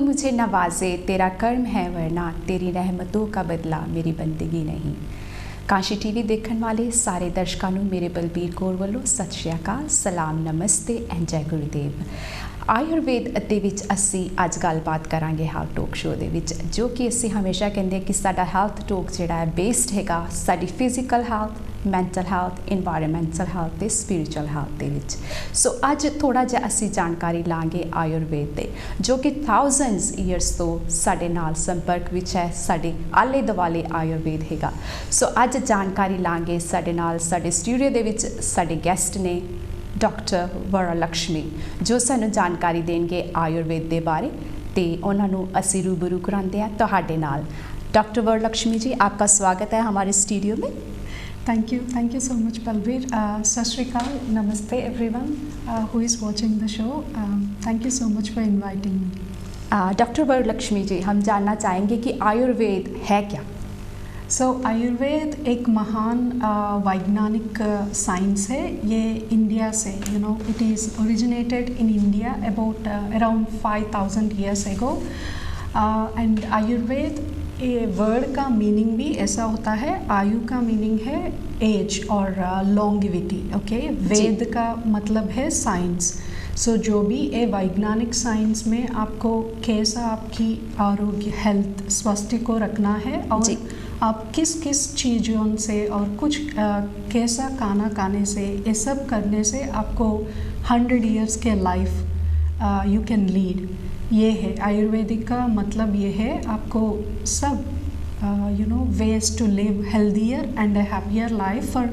तू मुझे नवाजे, तेरा कर्म है वरना तेरी रहमतों का बदला मेरी बंदगी नहीं। काशी टीवी देखने वाले सारे दर्शकों ਨੂੰ ਮੇਰੇ ਬਲਬੀਰ ਕੌਰ ਵੱਲੋਂ ਸਤਿ ਸ਼੍ਰੀ ਅਕਾਲ, ਸਲਾਮ, ਨਮਸਤੇ ਐਂਡ ਜੈ ਗੁਰੂਦੇਵ। ਆਯੁਰਵੇਦ ਦੇ ਵਿੱਚ ਅਸੀਂ ਅੱਜ ਗੱਲਬਾਤ ਕਰਾਂਗੇ ਹੈਲਥ ਟੋਕ ਸ਼ੋ ਦੇ ਵਿੱਚ, ਜੋ ਕਿ ਅਸੀਂ ਹਮੇਸ਼ਾ ਕਹਿੰਦੇ ਕਿ ਸਾਡਾ ਹੈਲਥ ਟੋਕ ਜਿਹੜਾ ਹੈ ਬੇਸਡ ਹੈਗਾ ਸਾਡੀ physical health, mental health, environmental health ਤੇ ਸਪਿਰਿਚੁਅਲ ਹੈਲਥ ਦੇ ਵਿੱਚ। ਸੋ ਅੱਜ ਥੋੜਾ ਜਿਹਾ ਅਸੀਂ ਜਾਣਕਾਰੀ ਲਾਂਗੇ ਆਯੁਰਵੇਦ ਦੇ, ਜੋ ਕਿ ਥਾਊਜ਼ੈਂਡਸ ਈਅਰਸ ਤੋਂ ਸਾਡੇ ਨਾਲ ਸੰਪਰਕ ਵਿੱਚ ਹੈ, ਸਾਡੇ ਆਲੇ ਦੁਆਲੇ ਆਯੁਰਵੇਦ ਹੈਗਾ। ਸੋ ਅੱਜ ਜਾਣਕਾਰੀ ਲਾਂਗੇ ਸਾਡੇ ਨਾਲ ਸਾਡੇ ਸਟੂਡੀਓ ਦੇ ਵਿੱਚ ਸਾਡੇ ਗੈਸਟ ਨੇ ਡਾਕਟਰ ਵਰਲਕਸ਼ਮੀ, ਜੋ ਸਾਨੂੰ ਜਾਣਕਾਰੀ ਦੇਣਗੇ ਆਯੁਰਵੇਦ ਦੇ ਬਾਰੇ, ਤੇ ਉਹਨਾਂ ਨੂੰ ਅਸੀਂ रूबरू कराते हैं ਤੁਹਾਡੇ ਨਾਲ। डॉक्टर वरलक्ष्मी जी, आपका स्वागत है हमारे स्टूडियो में। Thank you so much, Balbir. Sat Shri Akal, namaste everyone who is watching the show. Thank you so much for inviting me. Doctor Varalakshmi ji, हम जानना चाहेंगे कि आयुर्वेद है क्या? So आयुर्वेद एक महान वैज्ञानिक साइंस है। ये इंडिया से, it is originated in India about around 5000 years ago. And Ayurveda ये वर्ड का मीनिंग भी ऐसा होता है। आयु का मीनिंग है एज और लॉन्गिविटी। ओके, वेद का मतलब है साइंस। सो जो भी ये वैज्ञानिक साइंस में आपको कैसा आपकी आरोग्य, हेल्थ, स्वास्थ्य को रखना है, और आप किस किस चीज़ों से और कुछ कैसा खाना खाने से, ये सब करने से आपको 100 ईयर्स के लाइफ यू कैन लीड। ये है आयुर्वेदिक का मतलब। ये है आपको सब ways to live healthier and a happier life for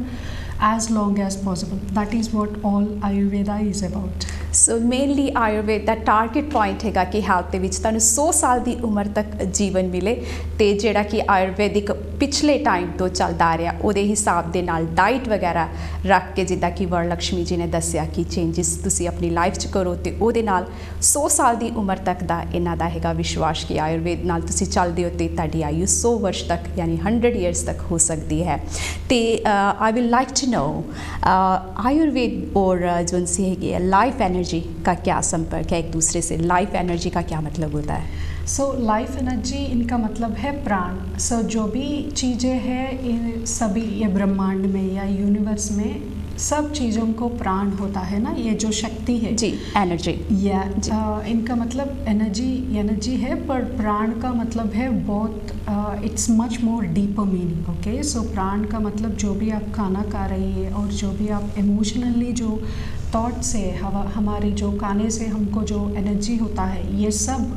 as long as possible. That is what all Ayurveda is about. So mainly Ayurveda the target point ਹੈਗਾ ਕਿ ਹੈਲਥ ਦੇ ਵਿੱਚ ਤੁਹਾਨੂੰ 100 ਸਾਲ ਦੀ ਉਮਰ ਤੱਕ ਜੀਵਨ ਮਿਲੇ, ਤੇ ਜਿਹੜਾ ਕਿ ਆਯੁਰਵੈਦਿਕ ਪਿਛਲੇ ਟਾਈਮ ਤੋਂ ਚੱਲਦਾ ਆ ਰਿਹਾ ਉਹਦੇ ਹਿਸਾਬ ਦੇ ਨਾਲ ਡਾਈਟ ਵਗੈਰਾ ਰੱਖ ਕੇ, ਜਿੱਦਾਂ ਕਿ ਵਰਲਕਸ਼ਮੀ ਜੀ ਨੇ ਦੱਸਿਆ ਕਿ ਚੇਂਜਸ ਤੁਸੀਂ ਆਪਣੀ ਲਾਈਫ 'ਚ ਕਰੋ, ਤੇ ਉਹਦੇ ਨਾਲ 100 ਸਾਲ ਦੀ ਉਮਰ ਤੱਕ ਦਾ ਇਹਨਾਂ ਦਾ ਹੈਗਾ ਵਿਸ਼ਵਾਸ ਕਿ ਆਯੁਰਵੇਦ ਨਾਲ ਤੁਸੀਂ ਚੱਲਦੇ ਹੋ ਤੇ ਤੁਹਾਡੀ ਆਯੂ 100 ਵਰਸ਼ ਤੱਕ ਯਾਨੀ 100 ਈਅਰਸ ਤੱਕ ਹੋ ਸਕਦੀ ਹੈ। ਤੇ I will like to know Ayurveda और जो उनसे है लाइफ एनर्जी का क्या संपर्क है एक दूसरे से? लाइफ एनर्जी का क्या मतलब होता है? सो लाइफ एनर्जी इनका मतलब है प्राण। सो जो भी चीज़ें हैं इन सभी ये ब्रह्मांड में या यूनिवर्स में सब चीज़ों को प्राण होता है ना, ये जो शक्ति है जी, एनर्जी। या इनका मतलब एनर्जी है, पर प्राण का मतलब है बहुत it's much more deeper meaning. Okay, so prana का मतलब जो भी आप खाना खा रही है और जो भी आप इमोशनली जो थॉट से हमारी जो खाने से हमको जो एनर्जी होता है, ये सब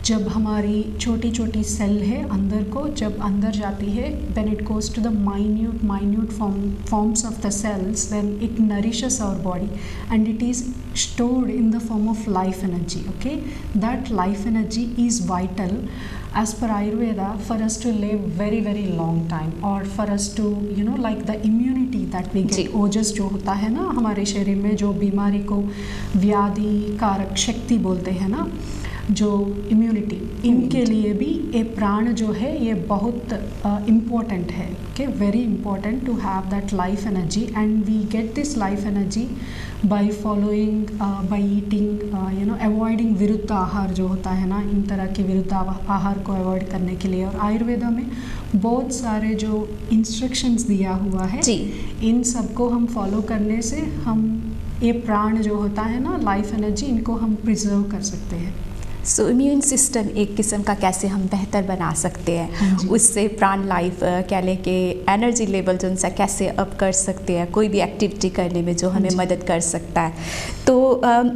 जब हमारी छोटी छोटी सेल है अंदर को जब अंदर जाती है, then it goes to the minute forms of the cells, then it nourishes our body and it is stored in the form of life energy. Okay, that life energy is vital as per Ayurveda for us to live very very long time, or for us to like the immunity that we get, ओजस जो होता है ना हमारे शरीर में, जो बीमारी को व्याधि कारक शक्ति बोलते हैं ना, जो इम्यूनिटी, इनके लिए भी ये प्राण जो है ये बहुत इम्पोर्टेंट है। Okay, very important to have that life energy, and we get this life energy by following, by eating, avoiding विरुद्ध आहार जो होता है ना, इन तरह के विरुद्ध आहार को अवॉइड करने के लिए। और आयुर्वेदा में बहुत सारे जो इंस्ट्रक्शंस दिया हुआ है, इन सबको हम फॉलो करने से हम ये प्राण जो होता है ना, लाइफ एनर्जी, इनको हम प्रिजर्व कर सकते हैं। सो इम्यून सिस्टम एक किस्म का कैसे हम बेहतर बना सकते हैं, उससे प्राण लाइफ कह लें कि एनर्जी लेवल जो उनसे कैसे अप कर सकते हैं, कोई भी एक्टिविटी करने में जो हमें मदद कर सकता है। तो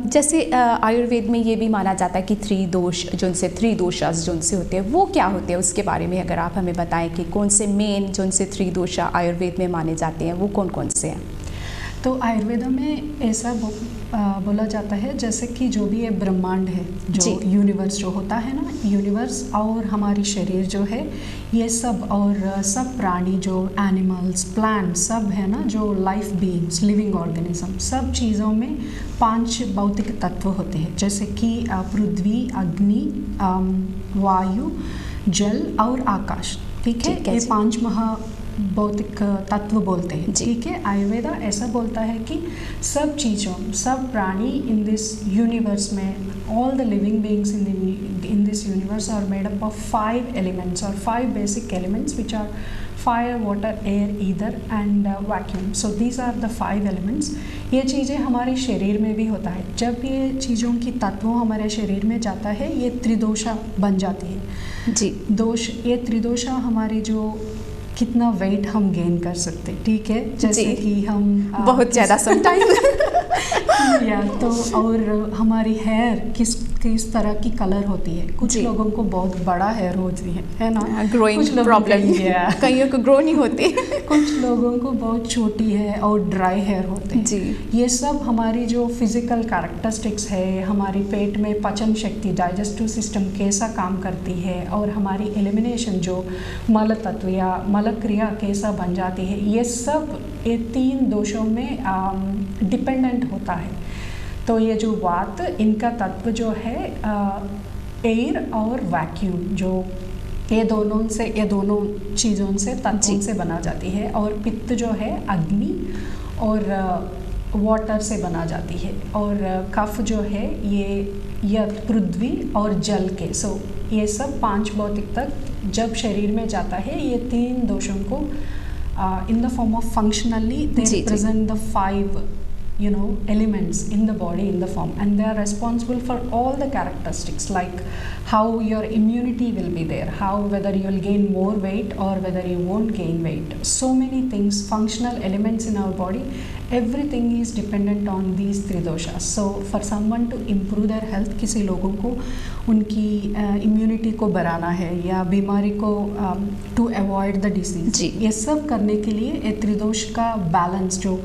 जैसे आयुर्वेद में ये भी माना जाता है कि 3 दोष जो उनसे 3 दोषास जो उनसे होते हैं वो क्या होते हैं, उसके बारे में अगर आप हमें बताएं कि कौन से मेन जो उनसे 3 दोषा आयुर्वेद में माने जाते हैं वो कौन कौन से हैं? तो आयुर्वेदा में ऐसा बोला जाता है जैसे कि जो भी ये ब्रह्मांड है, जो यूनिवर्स जो होता है ना, यूनिवर्स और हमारी शरीर जो है, ये सब और सब प्राणी जो एनिमल्स, प्लांट सब है ना, जो लाइफ बीइंग्स, लिविंग ऑर्गेनिज्म, सब चीज़ों में 5 भौतिक तत्व होते हैं, जैसे कि पृथ्वी, अग्नि, वायु, जल और आकाश। ठीक है, ये 5 भौतिक तत्व बोलते हैं। ठीक है, आयुर्वेदा ऐसा बोलता है कि सब चीज़ों, सब प्राणी इन दिस यूनिवर्स में, all the living beings in this universe are made up of 5 elements or 5 basic elements which are fire, water, air, ether and vacuum. So these are the 5 elements. ये चीज़ें हमारे शरीर में भी होता है. जब ये चीज़ों की तत्वों हमारे शरीर में जाता है ये त्रिदोषा बन जाती है. जी. दोष, ये त्रिदोषा हमारी जो कितना वेट हम गेन कर सकते हैं, ठीक है, जैसे कि हम बहुत ज़्यादा समटाइम या तो और हमारी हेयर किस तरह की कलर होती है. कुछ लोगों को बहुत बड़ा हेयर होती है ना, ग्रोइंग प्रॉब्लम, कईयों को ग्रो नहीं होती. कुछ लोगों को बहुत छोटी है और ड्राई हेयर होते हैं. जी. ये सब हमारी जो फिजिकल कैरेक्टरिस्टिक्स है, हमारी पेट में पाचन शक्ति, डाइजेस्टिव सिस्टम कैसा काम करती है और हमारी एलिमिनेशन जो मल तत्व या मल क्रिया कैसा बन जाती है, ये सब ये 3 दोषों में डिपेंडेंट होता है. तो ये जो वात, इनका तत्व जो है एयर और वैक्यूम, जो ये दोनों चीज़ों से तत्वों से बना जाती है. और पित्त जो है अग्नि और वाटर से बना जाती है. और कफ जो है ये पृथ्वी और जल के. सो ये सब 5 भौतिक तत्व जब शरीर में जाता है, ये 3 दोषों को in the form of functionally they represent the 5 elements in the body in the form, and they are responsible for all the characteristics like how your immunity will be there, how whether you will gain more weight or whether you won't gain weight. So many things, functional elements in our body, everything is dependent on these 3 doshas. So for someone to improve their health, किसी लोगों को उनकी immunity को बढ़ाना है या बीमारी को to avoid the disease, ये सब करने के लिए ये त्रिदोष का बैलेंस, जो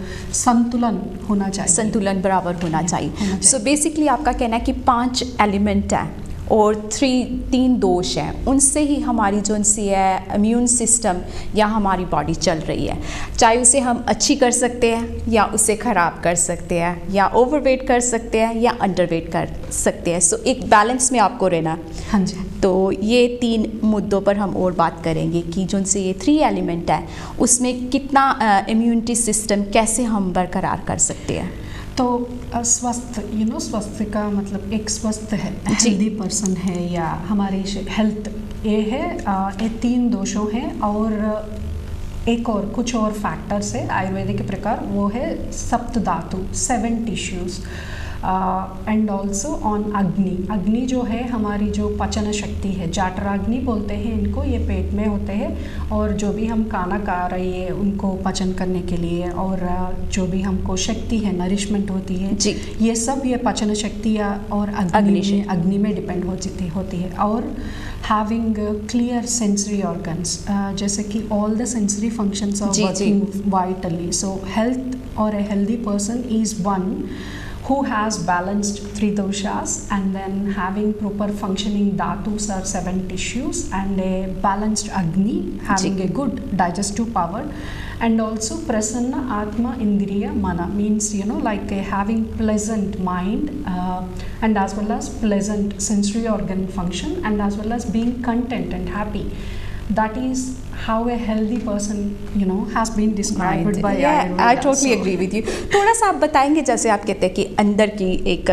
संतुलन होना चाहिए, संतुलन बराबर होना चाहिए. सो बेसिकली आपका कहना है कि 5 एलिमेंट हैं और 3 दोष हैं, उनसे ही हमारी जो सी है इम्यून सिस्टम या हमारी बॉडी चल रही है. चाहे उसे हम अच्छी कर सकते हैं या उसे ख़राब कर सकते हैं, या ओवरवेट कर सकते हैं या अंडरवेट कर सकते हैं. सो एक बैलेंस में आपको रहना. हाँ जी. तो ये 3 मुद्दों पर हम और बात करेंगे कि जो से ये 3 एलिमेंट है उसमें कितना इम्यूनिटी सिस्टम कैसे हम बरकरार कर सकते हैं. तो स्वस्थ स्वस्थ का मतलब एक स्वस्थ है, हेल्दी पर्सन है या हमारी हेल्थ, ये है ये 3 दोषों हैं. और एक और कुछ और फैक्टर्स है आयुर्वेदिक के प्रकार, वो है सप्त धातु, 7 टिश्यूज़ एंड ऑल्सो ऑन अग्नि जो है हमारी जो पाचन शक्ति है, जाठराग्नि बोलते हैं इनको, ये पेट में होते हैं और जो भी हम खाना खा रहे हैं उनको पाचन करने के लिए, और जो भी हमको शक्ति है, नरिशमेंट होती है जी, ये सब ये पाचन शक्ति और अग्नि में डिपेंड होती है. और हैविंग क्लियर सेंसरी ऑर्गन्स, जैसे कि all the sensory functions are working vitally. So health और a healthy person is one who has balanced 3 doshas, and then having proper functioning dhatus or 7 tissues, and a balanced agni, having a good digestive power, and also prasanna atma indriya mana, means like having pleasant mind and as well as pleasant sensory organ function, and as well as being content and happy. That is how a healthy person has been described by Ayurveda. I totally agree with you. थोड़ा सा आप बताएंगे, जैसे आप कहते हैं कि अंदर की एक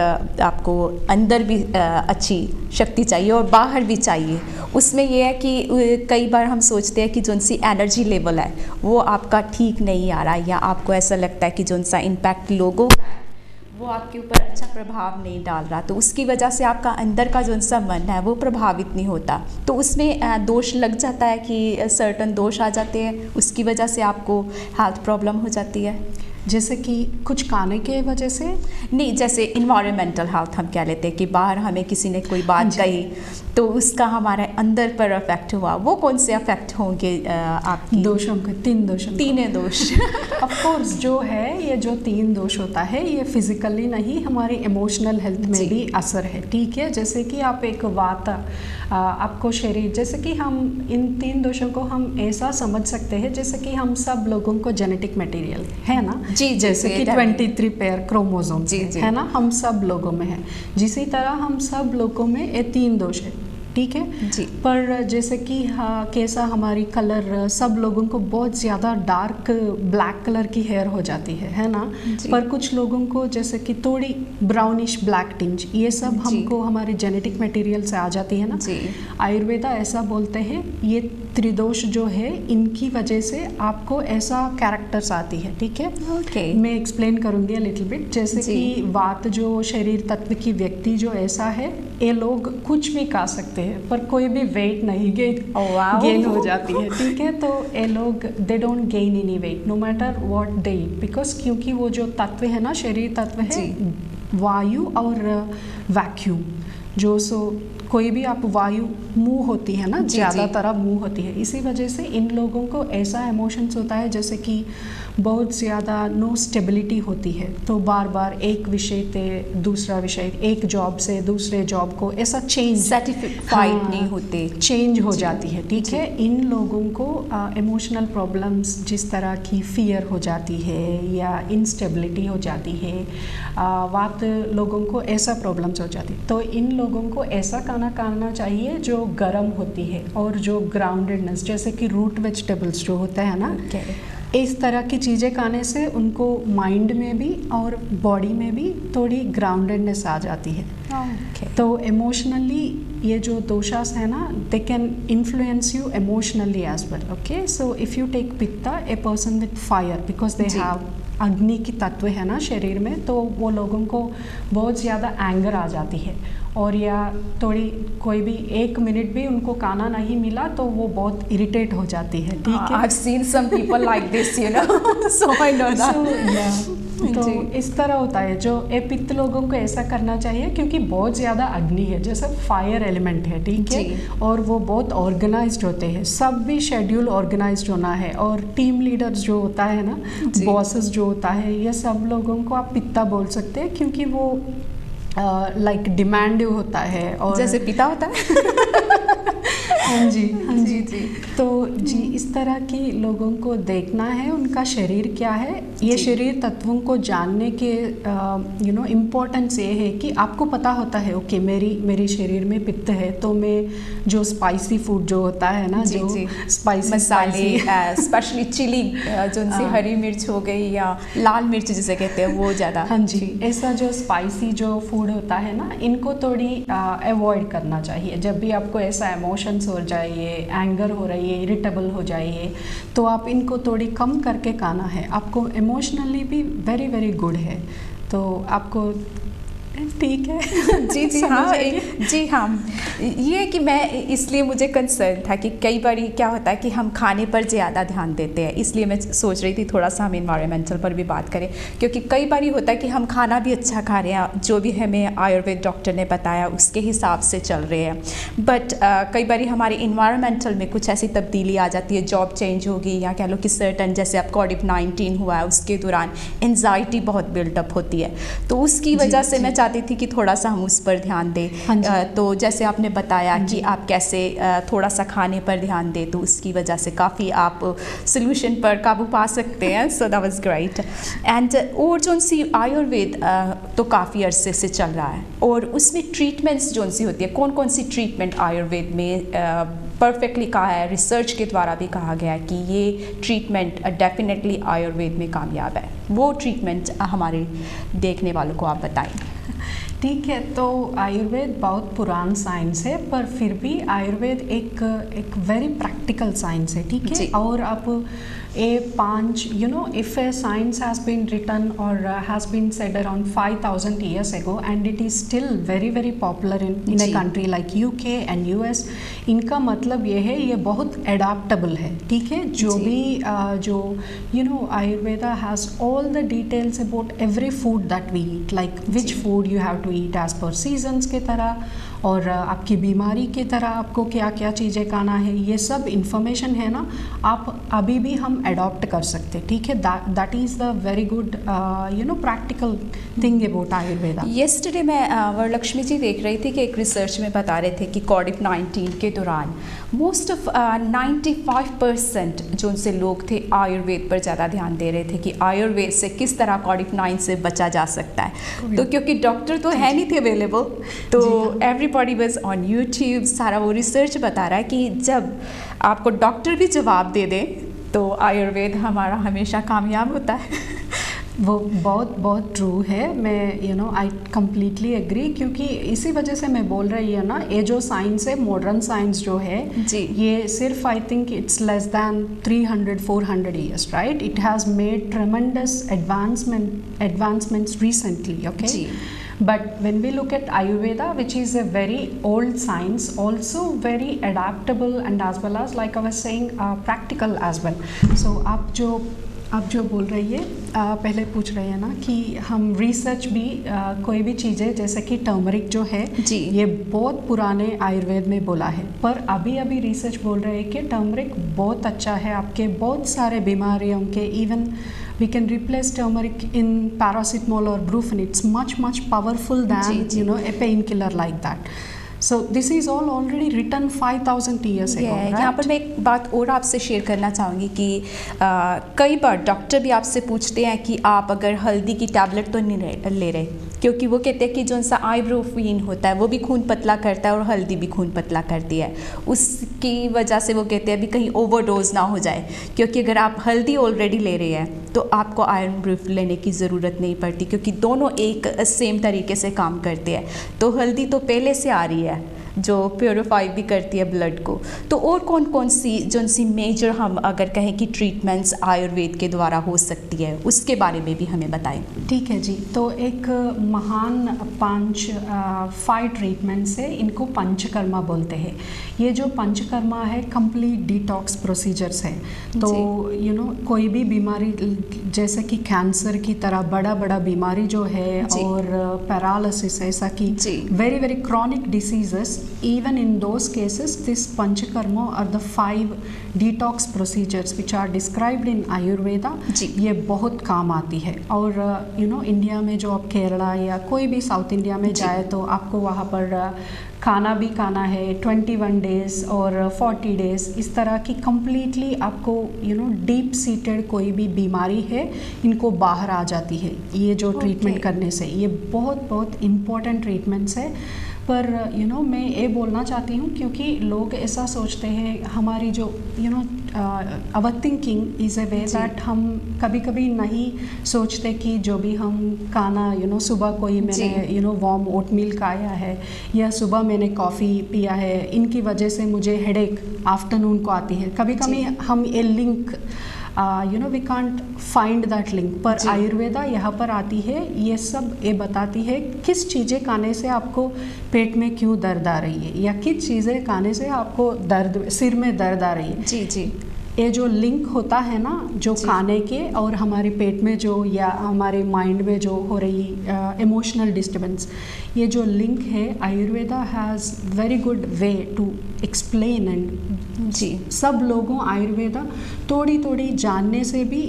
आपको अंदर भी अच्छी शक्ति चाहिए और बाहर भी चाहिए. उसमें ये है कि कई बार हम सोचते हैं कि जो सी एनर्जी लेवल है वो आपका ठीक नहीं आ रहा है, या आपको ऐसा लगता है कि जो सा इम्पैक्ट लोगों वो आपके ऊपर अच्छा प्रभाव नहीं डाल रहा, तो उसकी वजह से आपका अंदर का जो सा मन है वो प्रभावित नहीं होता. तो उसमें दोष लग जाता है कि सर्टन दोष आ जाते हैं, उसकी वजह से आपको हेल्थ प्रॉब्लम हो जाती है. जैसे कि कुछ खाने के वजह से नहीं, जैसे इन्वायरमेंटल हेल्थ हम कह लेते हैं कि बाहर हमें किसी ने कोई बात कही तो उसका हमारे अंदर पर अफेक्ट हुआ. वो कौन से अफेक्ट होंगे आपकी? दोषों के 3 दोष ऑफ कोर्स जो है ये जो 3 दोष होता है ये फिजिकली नहीं, हमारी इमोशनल हेल्थ में भी असर है. ठीक है, जैसे कि आप एक वात आपको शरीर, जैसे कि हम इन 3 दोषों को हम ऐसा समझ सकते हैं जैसे कि हम सब लोगों को जेनेटिक मटेरियल है ना जी, जैसे कि 23 पेयर क्रोमोसोम है ना, हम सब लोगों में है. जिसी तरह हम सब लोगों में ये 3 दोष है. ठीक है जी। पर जैसे कि कैसा हमारी कलर सब लोगों को बहुत ज़्यादा डार्क ब्लैक कलर की हेयर हो जाती है ना। पर कुछ लोगों को जैसे कि थोड़ी ब्राउनिश ब्लैक टिंज, ये सब हमको हमारे जेनेटिक मटेरियल से आ जाती है ना। आयुर्वेदा ऐसा बोलते हैं ये त्रिदोष जो है इनकी वजह से आपको ऐसा कैरेक्टर्स आती है, ठीक है। मैं एक्सप्लेन करूँगी लिटिल बिट। जैसे कि वात जो शरीर तत्व की व्यक्ति जो ऐसा है, ये लोग कुछ भी खा सकते हैं पर कोई भी वेट नहीं गेन हो जाती है, ठीक है। तो ये लोग they don't gain any weight no matter what they eat, because क्योंकि वो जो तत्व है ना, शरीर तत्व है वायु और वैक्यूम। जो कोई भी आप वायु मुँह होती है ना, ज़्यादातर मुँह होती है, इसी वजह से इन लोगों को ऐसा इमोशंस होता है जैसे कि बहुत ज़्यादा नो स्टेबिलिटी होती है। तो बार बार एक विषय से दूसरा विषय, एक जॉब से दूसरे जॉब को ऐसा चेंज सेटिस्फाइड नहीं होते, चेंज हो जाती है, ठीक है। इन लोगों को इमोशनल प्रॉब्लम्स जिस तरह की फियर हो जाती है या इंस्टेबिलिटी हो जाती है, वात लोगों को ऐसा प्रॉब्लम्स हो जाती है। तो इन लोगों को ऐसा खाना खाना चाहिए जो गर्म होती है और जो ग्राउंडेडनेस, जैसे कि रूट वेजिटेबल्स जो होता है ना, इस तरह की चीज़ें खाने से उनको माइंड में भी और बॉडी में भी थोड़ी ग्राउंडेडनेस आ जाती है। तो इमोशनली ये जो दोषास है ना, they can influence you emotionally as well, okay. So if you take pitta, a person with fire, because they have agni की तत्व है ना शरीर में, तो वो लोगों को बहुत ज़्यादा एंगर आ जाती है। और या थोड़ी कोई भी एक मिनट भी उनको खाना नहीं मिला तो वो बहुत इरिटेट हो जाती है, ठीक है। I've seen some people like this, you know, so I know that. तो इस तरह होता है। जो पित्त लोगों को ऐसा करना चाहिए क्योंकि बहुत ज़्यादा अग्नि है, जैसे फायर एलिमेंट है, ठीक है। और वो बहुत ऑर्गेनाइज्ड होते हैं, सब भी शेड्यूल ऑर्गेनाइज्ड होना है। और टीम लीडर्स जो होता है ना, बॉसेस जो होता है, ये सब लोगों को आप पित्ता बोल सकते हैं क्योंकि वो लाइक डिमांडिव होता है और जैसे पिता होता है। हाँ जी, हाँ जी जी। तो जी इस तरह की लोगों को देखना है उनका शरीर क्या है। ये शरीर तत्वों को जानने के यू नो इम्पोर्टेंस ये है कि आपको पता होता है ओके मेरी शरीर में पित्त है, तो मैं जो स्पाइसी फूड जो होता है ना, जो स्पाइसी मसाले, स्पेशली चिली, जो उनसे हरी मिर्च हो गई या लाल मिर्च जिसे कहते हैं, वो ज़्यादा, हाँ जी, ऐसा जो स्पाइसी जो फूड होता है ना, इनको थोड़ी अवॉइड करना चाहिए। जब भी आपको ऐसा इमोशंस हो जाइए, एंगर हो रही है, इरिटेबल हो जाइए, तो आप इनको थोड़ी कम करके खाना है। आपको इमोशनली भी वेरी वेरी गुड है, तो आपको ठीक है। जी जी हाँ, जी हाँ। ये कि मैं इसलिए मुझे कंसर्न था कि कई बार क्या होता है कि हम खाने पर ज़्यादा ध्यान देते हैं, इसलिए मैं सोच रही थी थोड़ा सा हम इन्वायरमेंटल पर भी बात करें, क्योंकि कई बार होता है कि हम खाना भी अच्छा खा रहे हैं, जो भी हमें आयुर्वेद डॉक्टर ने बताया उसके हिसाब से चल रहे हैं, बट कई बार हमारे इन्वायरमेंटल में कुछ ऐसी तब्दीली आ जाती है, जॉब चेंज होगी या कह लो कि सर्टन, जैसे अब कोविड-19 हुआ है उसके दौरान एंजाइटी बहुत बिल्डअप होती है, तो उसकी वजह से मैं चाहती थी कि थोड़ा सा हम उस पर ध्यान दें। तो जैसे आपने बताया कि आप कैसे थोड़ा सा खाने पर ध्यान दें, तो उसकी वजह से काफ़ी आप सोल्यूशन पर काबू पा सकते हैं। So that was great. And और जो सी आयुर्वेद तो काफ़ी अरसे से चल रहा है, और उसमें ट्रीटमेंट्स जो सी होती है, कौन कौन सी ट्रीटमेंट आयुर्वेद में परफेक्टली कहा है, रिसर्च के द्वारा भी कहा गया है कि ये ट्रीटमेंट डेफिनेटली आयुर्वेद में कामयाब है, वो ट्रीटमेंट हमारे देखने वालों को आप बताएं। ठीक है, तो आयुर्वेद बहुत पुरान साइंस है, पर फिर भी आयुर्वेद एक वेरी प्रैक्टिकल साइंस है, ठीक है। और आप if a science has been written or has been said around 5,000 years ago and it is still very very popular in a country like UK and US, इनका मतलब ये है ये बहुत एडाप्टेबल है, ठीक है। जो भी जो Ayurveda has all the details about every food that we eat, like which food you have to eat as per seasons के तरह, और आपकी बीमारी की तरह आपको क्या क्या चीज़ें खाना है, ये सब इंफॉर्मेशन है ना, आप अभी भी हम अडॉप्ट कर सकते, ठीक है। That is the very good practical thing about Ayurveda. Yesterday मैं वरलक्ष्मी जी देख रही थी कि एक रिसर्च में बता रहे थे कि कोविड-19 के दौरान मोस्ट ऑफ 95% जो उनसे लोग थे आयुर्वेद पर ज़्यादा ध्यान दे रहे थे कि आयुर्वेद से किस तरह कोविड-19 से बचा जा सकता है। तो क्योंकि डॉक्टर तो है नहीं थे अवेलेबल, तो एवरीबॉडी वाज ऑन यूट्यूब, सारा वो रिसर्च बता रहा है कि जब आपको डॉक्टर भी जवाब दे दे तो आयुर्वेद हमारा हमेशा कामयाब होता है। वो बहुत बहुत ट्रू है। मैं आई कम्प्लीटली एग्री, क्योंकि इसी वजह से मैं बोल रही हूँ ना, ये जो साइंस है, मॉडर्न साइंस जो है जी, ये सिर्फ I think it's less than 300-400 years, right? It has made tremendous advancements recently, okay? जी. But when we look at Ayurveda, which is a very old science, also very adaptable and as well as, like I was saying, practical as well. So आप जो बोल रही है, पहले पूछ रहे हैं ना कि हम रिसर्च भी कोई भी चीज़ें, जैसे कि टर्मरिक जो है जी, ये बहुत पुराने आयुर्वेद में बोला है, पर अभी रिसर्च बोल रहे हैं कि टर्मरिक बहुत अच्छा है आपके बहुत सारे बीमारियों के। Even we can replace turmeric in paracetamol or brufen. It's much powerful than a painkiller like that. So this is all already written 5,000 years ago, right? यहाँ पर मैं एक बात और आपसे शेयर करना चाहूँगी कि कई बार डॉक्टर भी आपसे पूछते हैं कि आप अगर हल्दी की टैबलेट तो नहीं ले रहे, क्योंकि वो कहते हैं कि जो सा आइब्रोफिन होता है वो भी खून पतला करता है और हल्दी भी खून पतला करती है। उसकी वजह से वो कहते हैं अभी कहीं ओवरडोज ना हो जाए, क्योंकि अगर आप हल्दी ऑलरेडी ले रहे हैं तो आपको आइब्रोफिन लेने की ज़रूरत नहीं पड़ती, क्योंकि दोनों एक सेम तरीके से काम करते हैं। तो हल्दी तो पहले से आ रही है जो प्योरीफाई भी करती है ब्लड को। तो और कौन सी मेजर हम अगर कहें कि ट्रीटमेंट्स आयुर्वेद के द्वारा हो सकती है, उसके बारे में भी हमें बताएं। ठीक है जी। तो एक महान 5 ट्रीटमेंट्स है, इनको पंचकर्मा बोलते हैं। ये जो पंचकर्मा है कंप्लीट डिटॉक्स प्रोसीजर्स है। तो कोई भी बीमारी जैसे कि कैंसर की तरह बड़ा बीमारी जो है और पैरालिसिस, ऐसा कि very chronic diseases, even in those cases this panchakarma are the 5 detox procedures which are described in Ayurveda। ये बहुत काम आती है। और इंडिया में जो आप केरला या कोई भी साउथ इंडिया में जाए तो आपको वहाँ पर खाना भी खाना है 21 डेज़ और 40 डेज़, इस तरह की कम्प्लीटली आपको डीप सीटेड कोई भी बीमारी है इनको बाहर आ जाती है ये जो ट्रीटमेंट करने से। ये बहुत इम्पोर्टेंट ट्रीटमेंट्स है। पर मैं ये बोलना चाहती हूँ, क्योंकि लोग ऐसा सोचते हैं, हमारी जो our thinking is a way that हम कभी नहीं सोचते कि जो भी हम खाना सुबह कोई मैंने वार्म ओट मिल खाया है या सुबह मैंने कॉफ़ी पिया है, इनकी वजह से मुझे हेडेक आफ्टरनून को आती है। कभी हम ये link we can't find that link, पर आयुर्वेदा यहाँ पर आती है, ये सब ये बताती है किस चीज़ें खाने से आपको पेट में क्यों दर्द आ रही है या किस चीज़ें खाने से आपको सिर में दर्द आ रही है। जी ये जो लिंक होता है ना, जो खाने के और हमारे पेट में जो या हमारे माइंड में जो हो रही इमोशनल डिस्टर्बेंस, ये जो लिंक है Ayurveda has very good way to explain. And सब लोगों आयुर्वेदा थोड़ी जानने से भी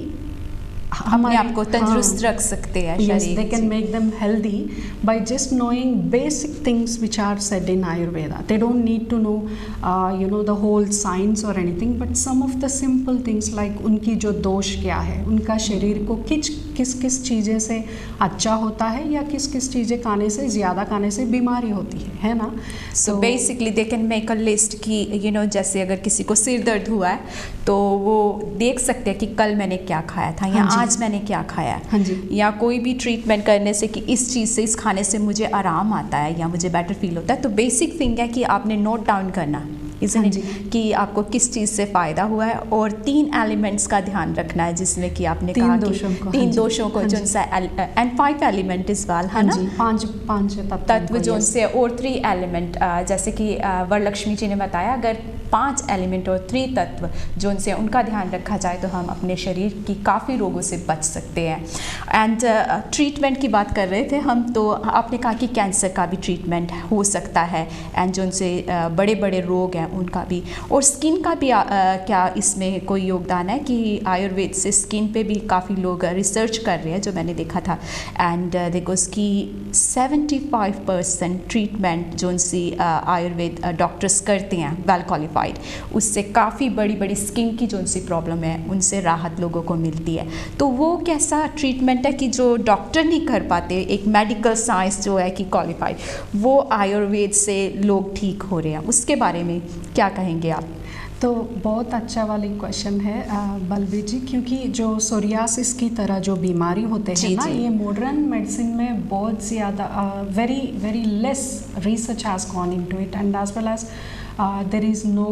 अपने आप को तंदुरुस्त रख सकते हैं। Yes, they can make them healthy by just knowing basic things which are said in Ayurveda. They don't need to know the whole science or anything, but some of the simple things like उनकी जो दोष क्या है, उनका शरीर को किस चीज़ें से अच्छा होता है या किस चीज़ें खाने से ज़्यादा खाने से बीमारी होती है ना। So basically they can make a list कि जैसे अगर किसी को सिर दर्द हुआ है तो वो देख सकते हैं कि कल मैंने क्या खाया था या आज मैंने क्या खाया है, या कोई भी ट्रीटमेंट करने से कि इस चीज़ से, इस खाने से मुझे आराम आता है या मुझे बेटर फील होता है। तो बेसिक थिंग है कि आपने नोट डाउन करना कि आपको किस चीज़ से फ़ायदा हुआ है, और 3 एलिमेंट्स का ध्यान रखना है, जिसमें कि आपने कहा कि 3 दोषों को जो सा एंड 5 एलिमेंट इस बार है ना, 5 तत्व जो से, और 3 एलिमेंट जैसे कि वरलक्ष्मी जी ने बताया, अगर 5 एलिमेंट और 3 तत्व जो उनसे उनका ध्यान रखा जाए तो हम अपने शरीर की काफ़ी रोगों से बच सकते हैं। एंड ट्रीटमेंट की बात कर रहे थे हम, तो आपने कहा कि कैंसर का भी ट्रीटमेंट हो सकता है, एंड जो उनसे बड़े रोग हैं उनका भी, और स्किन का भी क्या इसमें कोई योगदान है कि आयुर्वेद से स्किन पे भी काफ़ी लोग रिसर्च कर रहे हैं जो मैंने देखा था, एंड देखो उसकी 75% ट्रीटमेंट जो उनसे आयुर्वेद डॉक्टर्स करते हैं वेल क्वालिफाइड, उससे काफ़ी बड़ी बड़ी स्किन की जो उनसी प्रॉब्लम है उनसे राहत लोगों को मिलती है। तो वो कैसा ट्रीटमेंट है कि जो डॉक्टर नहीं कर पाते, एक मेडिकल साइंस जो है कि क्वालिफाइड, वो आयुर्वेद से लोग ठीक हो रहे हैं, उसके बारे में क्या कहेंगे आप? तो बहुत अच्छा वाली क्वेश्चन है बलबीर जी, क्योंकि जो सोरियासिस की तरह जो बीमारी होते हैं ना, ये मॉडर्न मेडिसिन में बहुत ज़्यादा very very less research has gone into it, and as well as there is no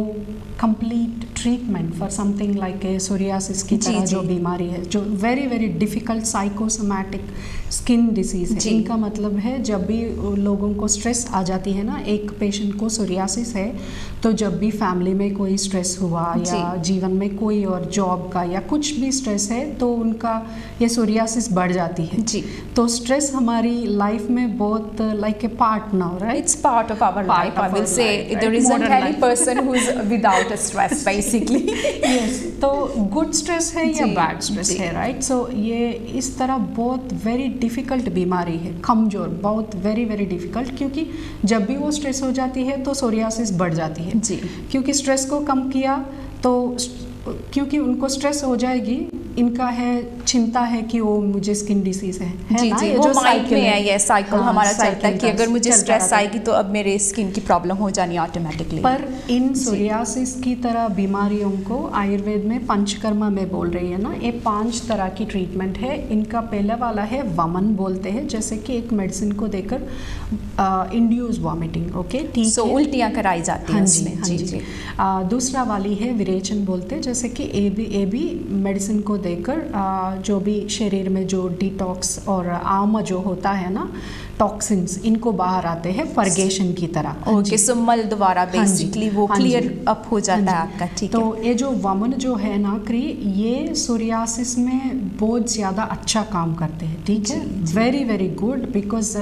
complete treatment for something like a psoriasis की तरह जो बीमारी है, जो very very difficult psychosomatic skin disease है। इनका मतलब है जब भी लोगों को स्ट्रेस आ जाती है ना, एक पेशेंट को सोरियासिस है तो जब भी फैमिली में कोई स्ट्रेस हुआ या जीवन में कोई और जॉब का या कुछ भी स्ट्रेस है तो उनका ये सोरियासिस बढ़ जाती है जी। तो स्ट्रेस हमारी लाइफ में बहुत like a part now, right? It's part of our life, I will say there isn't any person who is without a stress basically. Yes, तो गुड स्ट्रेस है या बैड स्ट्रेस है, राइट? सो ये इस तरह बहुत वेरी डिफ़िकल्ट बीमारी है, कमज़ोर, बहुत वेरी वेरी डिफ़िकल्ट, क्योंकि जब भी वो स्ट्रेस हो जाती है तो सोरियासिस बढ़ जाती है जी। क्योंकि स्ट्रेस को कम किया तो क्योंकि उनको स्ट्रेस हो जाएगी, इनका है चिंता है कि वो मुझे स्किन डिसीज है जी ना, जी, वो माइंड में है, ये साइकिल हमारा चलता है कि अगर मुझे स्ट्रेस आएगी तो अब मेरे स्किन की प्रॉब्लम हो जानी ऑटोमेटिकली। पर इन सोरियासिस की तरह बीमारियों को आयुर्वेद में पंचकर्मा में बोल रही है ना, ये 5 तरह की ट्रीटमेंट है। इनका पहला वाला है वमन बोलते हैं, जैसे कि एक मेडिसिन को देकर इंड्यूस वॉमिटिंग, ओके, ठीक है, उल्टियाँ कराई जाती हैं इसमें जी। दूसरा वाली है विरेचन बोलते हैं, जैसे कि ए बी मेडिसिन को देकर जो भी शरीर में जो डिटॉक्स और आम जो होता है ना, टॉक्सिन्स, इनको बाहर आते हैं परगेशन की तरह। ओके, सो मल द्वारा बेसिकली वो क्लियर अप हो जाता है आपका, ठीक है। तो ये जो वमन जो है ना क्री, ये सोरियासिस में बहुत ज़्यादा अच्छा काम करते हैं, ठीक है, very very good, because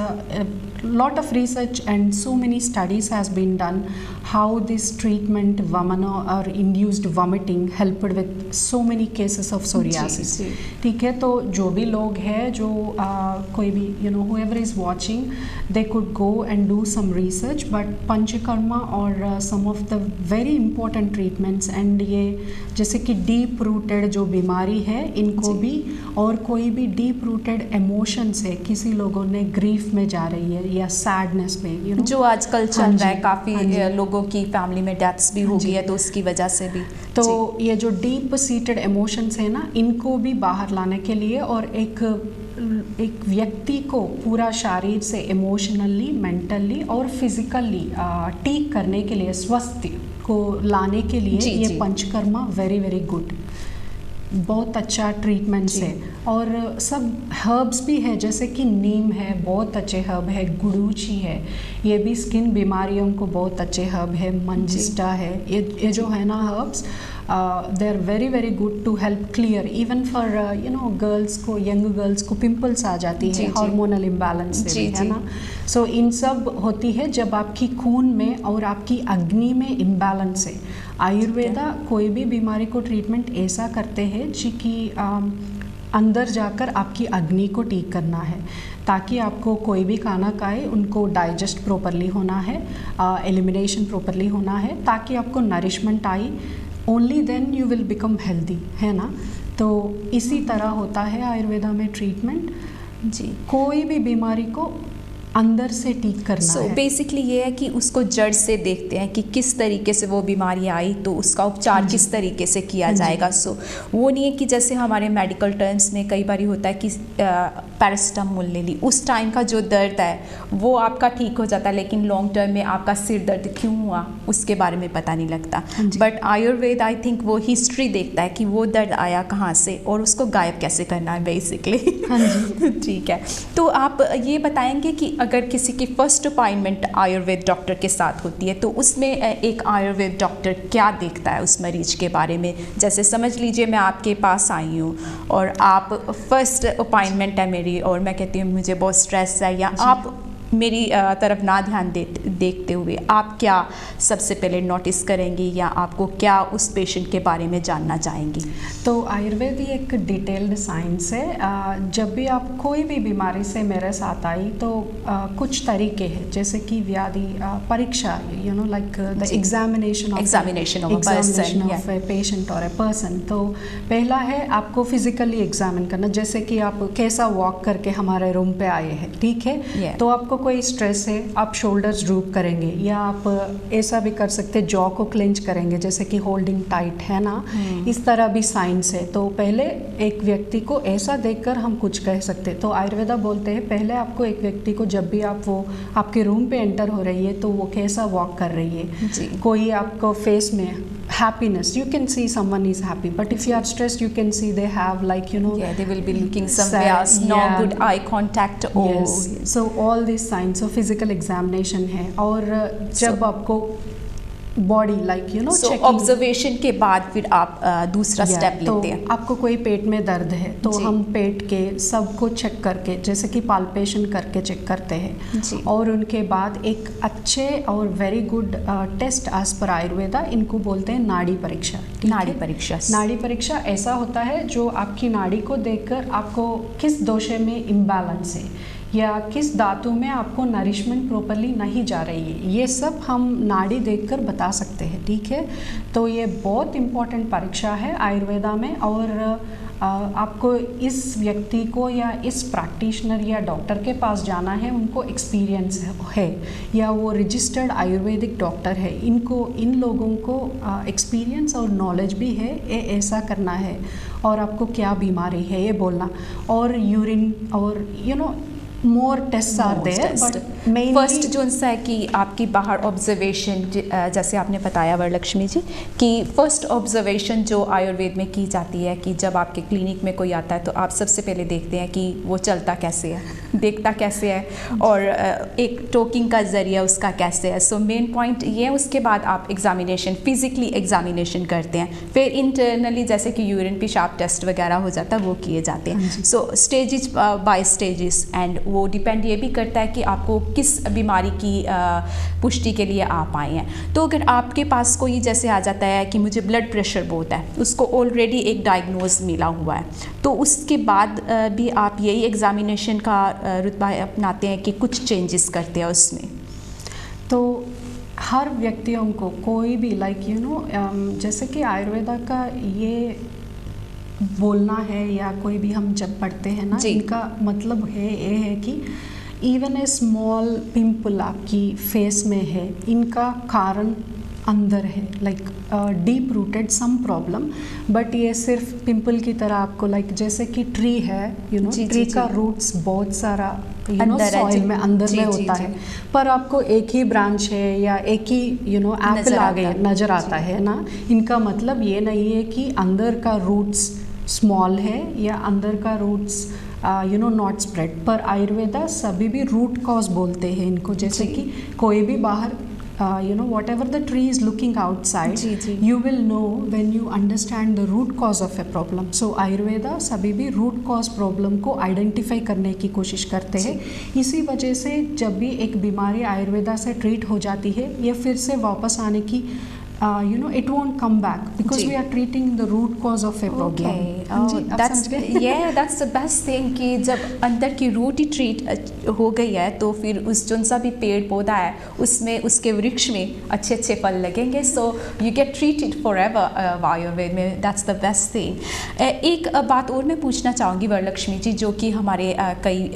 lot of research and so many studies has been done how this treatment vamana or induced vomiting helped with so many cases of psoriasis, ठीक है। तो जो भी लोग हैं, जो कोई भी whoever is watching, they could go and do some research, but panchakarma और some of the very important treatments, and ये जैसे कि डीप रूटेड जो बीमारी है इनको भी, और कोई भी डीप रूटेड इमोशंस है, किसी लोगों ने ग्रीफ में जा रही है या सैडनेस में, जो आजकल चल रहा है, काफ़ी लोगों की फैमिली में डेथ्स भी हो गई है, तो उसकी वजह से भी, तो ये जो डीप सीटेड इमोशंस है ना, इनको भी बाहर लाने के लिए और एक व्यक्ति को पूरा शरीर से इमोशनली, मेंटली और फिजिकली ठीक करने के लिए, स्वस्थ को लाने के लिए ये पंचकर्मा वेरी वेरी गुड, बहुत अच्छा ट्रीटमेंट्स है। और सब हर्ब्स भी है, जैसे कि नीम है, बहुत अच्छे हर्ब है, गुड़ूची है, ये भी स्किन बीमारियों को बहुत अच्छे हर्ब है, मंजिस्टा है, ये जो है ना herbs, they are very very good to help clear, even for girls को, यंग गर्ल्स को पिंपल्स आ जाती है हार्मोनल इम्बैलेंस से, है ना। सो इन सब होती है जब आपकी खून में और आपकी अग्नि में इम्बैलेंस है। आयुर्वेदा कोई भी बीमारी को ट्रीटमेंट ऐसा करते हैं जी कि अंदर जाकर आपकी अग्नि को ठीक करना है, ताकि आपको कोई भी खाना खाए उनको डाइजेस्ट प्रॉपरली होना है, एलिमिनेशन प्रॉपरली होना है, ताकि आपको नरिशमेंट आई, only then you will become healthy, है ना। तो इसी तरह होता है आयुर्वेदा में ट्रीटमेंट जी, कोई भी बीमारी को अंदर से ठीक करना है। बेसिकली ये है कि उसको जड़ से देखते हैं कि किस तरीके से वो बीमारी आई, तो उसका उपचार किस तरीके से किया जाएगा। वो नहीं है कि जैसे हमारे मेडिकल टर्म्स में कई बार होता है कि पैरासिटामोल ले ली, उस टाइम का जो दर्द है वो आपका ठीक हो जाता है, लेकिन लॉन्ग टर्म में आपका सिर दर्द क्यों हुआ उसके बारे में पता नहीं लगता। बट आयुर्वेद आई थिंक वो हिस्ट्री देखता है कि वो दर्द आया कहाँ से और उसको गायब कैसे करना है बेसिकली। ठीक है, तो आप ये बताएंगे कि अगर किसी की फर्स्ट अपॉइंटमेंट आयुर्वेद डॉक्टर के साथ होती है तो उसमें एक आयुर्वेद डॉक्टर क्या देखता है उस मरीज के बारे में? जैसे समझ लीजिए मैं आपके पास आई हूँ और आप फर्स्ट अपॉइंटमेंट है मेरी और मैं कहती हूँ मुझे बहुत स्ट्रेस है, या आप मेरी तरफ ना ध्यान देखते हुए आप क्या सबसे पहले नोटिस करेंगी या आपको क्या उस पेशेंट के बारे में जानना चाहेंगी? तो आयुर्वेद ही एक डिटेल्ड साइंस है। जब भी आप कोई भी बीमारी से मेरे साथ आई तो कुछ तरीके हैं, जैसे कि व्याधि परीक्षा, like the examination of a patient और ए पर्सन। तो पहला है आपको फिजिकली एग्जामिन करना, जैसे कि आप कैसा वॉक करके हमारे रूम पे आए हैं, ठीक है। तो आपको कोई स्ट्रेस है, आप शोल्डर्स ड्रूप करेंगे, या आप ऐसा भी कर सकते जॉ को क्लेंच करेंगे, जैसे कि होल्डिंग टाइट है ना, इस तरह भी साइंस है। तो पहले एक व्यक्ति को ऐसा देखकर हम कुछ कह सकते। तो आयुर्वेदा बोलते हैं पहले आपको एक व्यक्ति को, जब भी आप वो आपके रूम पे एंटर हो रही है तो वो कैसा वॉक कर रही है, कोई आपको फेस में happiness, you can see someone is happy, but if you are stressed you can see they have they will be looking somewhere else, no good eye contact. Yes. So all these signs of physical examination है। और जब आपको body so observation के बाद फिर आप दूसरा step लेते हैं। आपको कोई पेट में दर्द है तो हम पेट के सबको चेक करके, जैसे कि पाल्पेशन करके चेक करते हैं, और उनके बाद एक अच्छे और very good taste as per Ayurveda, इनको बोलते हैं नाड़ी परीक्षा। नाड़ी परीक्षा ऐसा होता है जो आपकी नाड़ी को देखकर आपको किस दोषे में इम्बैलेंस है या किस धातु में आपको नरिशमेंट प्रॉपरली नहीं जा रही है, ये सब हम नाड़ी देखकर बता सकते हैं, ठीक है। तो ये बहुत इम्पोर्टेंट परीक्षा है आयुर्वेदा में। और आपको इस व्यक्ति को या इस प्रैक्टिशनर या डॉक्टर के पास जाना है, उनको एक्सपीरियंस है या वो रजिस्टर्ड आयुर्वेदिक डॉक्टर है, इन लोगों को एक्सपीरियंस और नॉलेज भी है ये ऐसा करना है और आपको क्या बीमारी है ये बोलना। और यूरिन और more test are there, but mainly first जो सा है कि आपकी बाहर ऑब्जर्वेशन, जैसे आपने बताया वरलक्ष्मी जी कि फर्स्ट ऑब्जर्वेशन जो आयुर्वेद में की जाती है कि जब आपके क्लिनिक में कोई आता है तो आप सबसे पहले देखते हैं कि वो चलता कैसे है, देखता कैसे है, और एक टोकिंग का जरिया उसका कैसे है। सो मेन पॉइंट ये है। उसके बाद आप एग्जामिनेशन, फिजिकली एग्जामिनेशन करते हैं, फिर इंटरनली जैसे कि यूरिन पेशाब टेस्ट वगैरह हो जाता है वो किए जाते हैं। सो स्टेजेस बाय स्टेजेस, एंड वो डिपेंड ये भी करता है कि आपको किस बीमारी की पुष्टि के लिए आप आए हैं। तो अगर आपके पास कोई जैसे आ जाता है कि मुझे ब्लड प्रेशर बहुत है, उसको ऑलरेडी एक डायग्नोज मिला हुआ है, तो उसके बाद भी आप यही एग्जामिनेशन का रुतबा अपनाते हैं कि कुछ चेंजेस करते हैं उसमें? तो हर व्यक्तियों को कोई भी जैसे कि आयुर्वेदा का ये बोलना है या कोई भी हम जब पढ़ते हैं ना, इनका मतलब ये है कि इवन ए स्मॉल पिंपल आपकी फेस में है, इनका कारण अंदर है, deep rooted some problem, but ये सिर्फ पिंपल की तरह आपको जैसे कि ट्री है, ट्री का रूट्स बहुत सारा सॉइल में अंदर में होता है, पर आपको एक ही ब्रांच है या एक ही एप्पल आ गए नजर आता है ना। इनका मतलब ये नहीं है कि अंदर का रूट्स स्मॉल है या अंदर का रूट्स नॉट स्प्रेड, पर आयुर्वेदा सभी भी रूट कॉज बोलते हैं इनको। जैसे कि कोई भी बाहर whatever the tree is looking outside, you will know when you understand the root cause of a problem. So Ayurveda सभी भी root cause problem को आइडेंटिफाई करने की कोशिश करते हैं। इसी वजह से जब भी एक बीमारी आयुर्वेदा से ट्रीट हो जाती है, ये फिर से वापस आने की it won't come back because we are treating the root cause of a problem. That's the best thing कि जब अंदर की रूट ही ट्रीट हो गई है तो फिर उस जोन सा भी पेड़ पौधा है उसमें, उसके वृक्ष में अच्छे अच्छे फल लगेंगे। So you get treated for ever Ayurveda में। That's the best thing. एक बात और मैं पूछना चाहूँगी वरलक्ष्मी जी, जो कि हमारे कई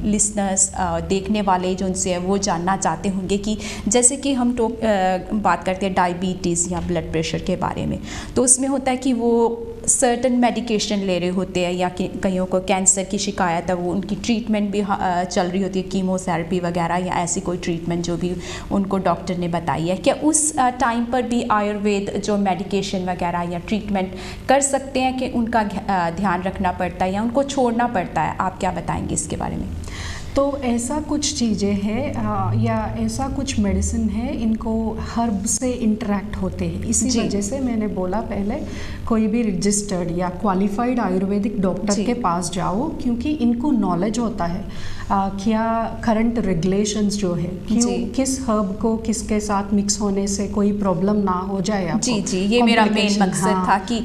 लिसनर्स देखने वाले जो उनसे वो जानना चाहते होंगे कि जैसे कि हम बात करते हैं डायबिटीज़ या ब्लड प्रेशर के बारे में, तो उसमें होता है कि वो सर्टन मेडिकेशन ले रहे होते हैं, या कि कईयों को कैंसर की शिकायत है, वो उनकी ट्रीटमेंट भी चल रही होती है, कीमोथेरेपी वगैरह या ऐसी कोई ट्रीटमेंट जो भी उनको डॉक्टर ने बताई है। क्या उस टाइम पर भी आयुर्वेद जो मेडिकेशन वगैरह या ट्रीटमेंट कर सकते हैं कि उनका ध्यान रखना पड़ता है या उनको छोड़ना पड़ता है? आप क्या बताएंगे इसके बारे में? तो ऐसा कुछ चीज़ें हैं या ऐसा कुछ मेडिसिन है, इनको हर्ब से इंटरेक्ट होते हैं। इसी वजह से मैंने बोला पहले कोई भी रजिस्टर्ड या क्वालिफाइड आयुर्वेदिक डॉक्टर के पास जाओ, क्योंकि इनको नॉलेज होता है। क्या करंट रेगुलेशंस जो है, क्यों किस हर्ब को किसके साथ मिक्स होने से कोई प्रॉब्लम ना हो जाए आपको। जी जी, ये मेरा मेन मकसद था कि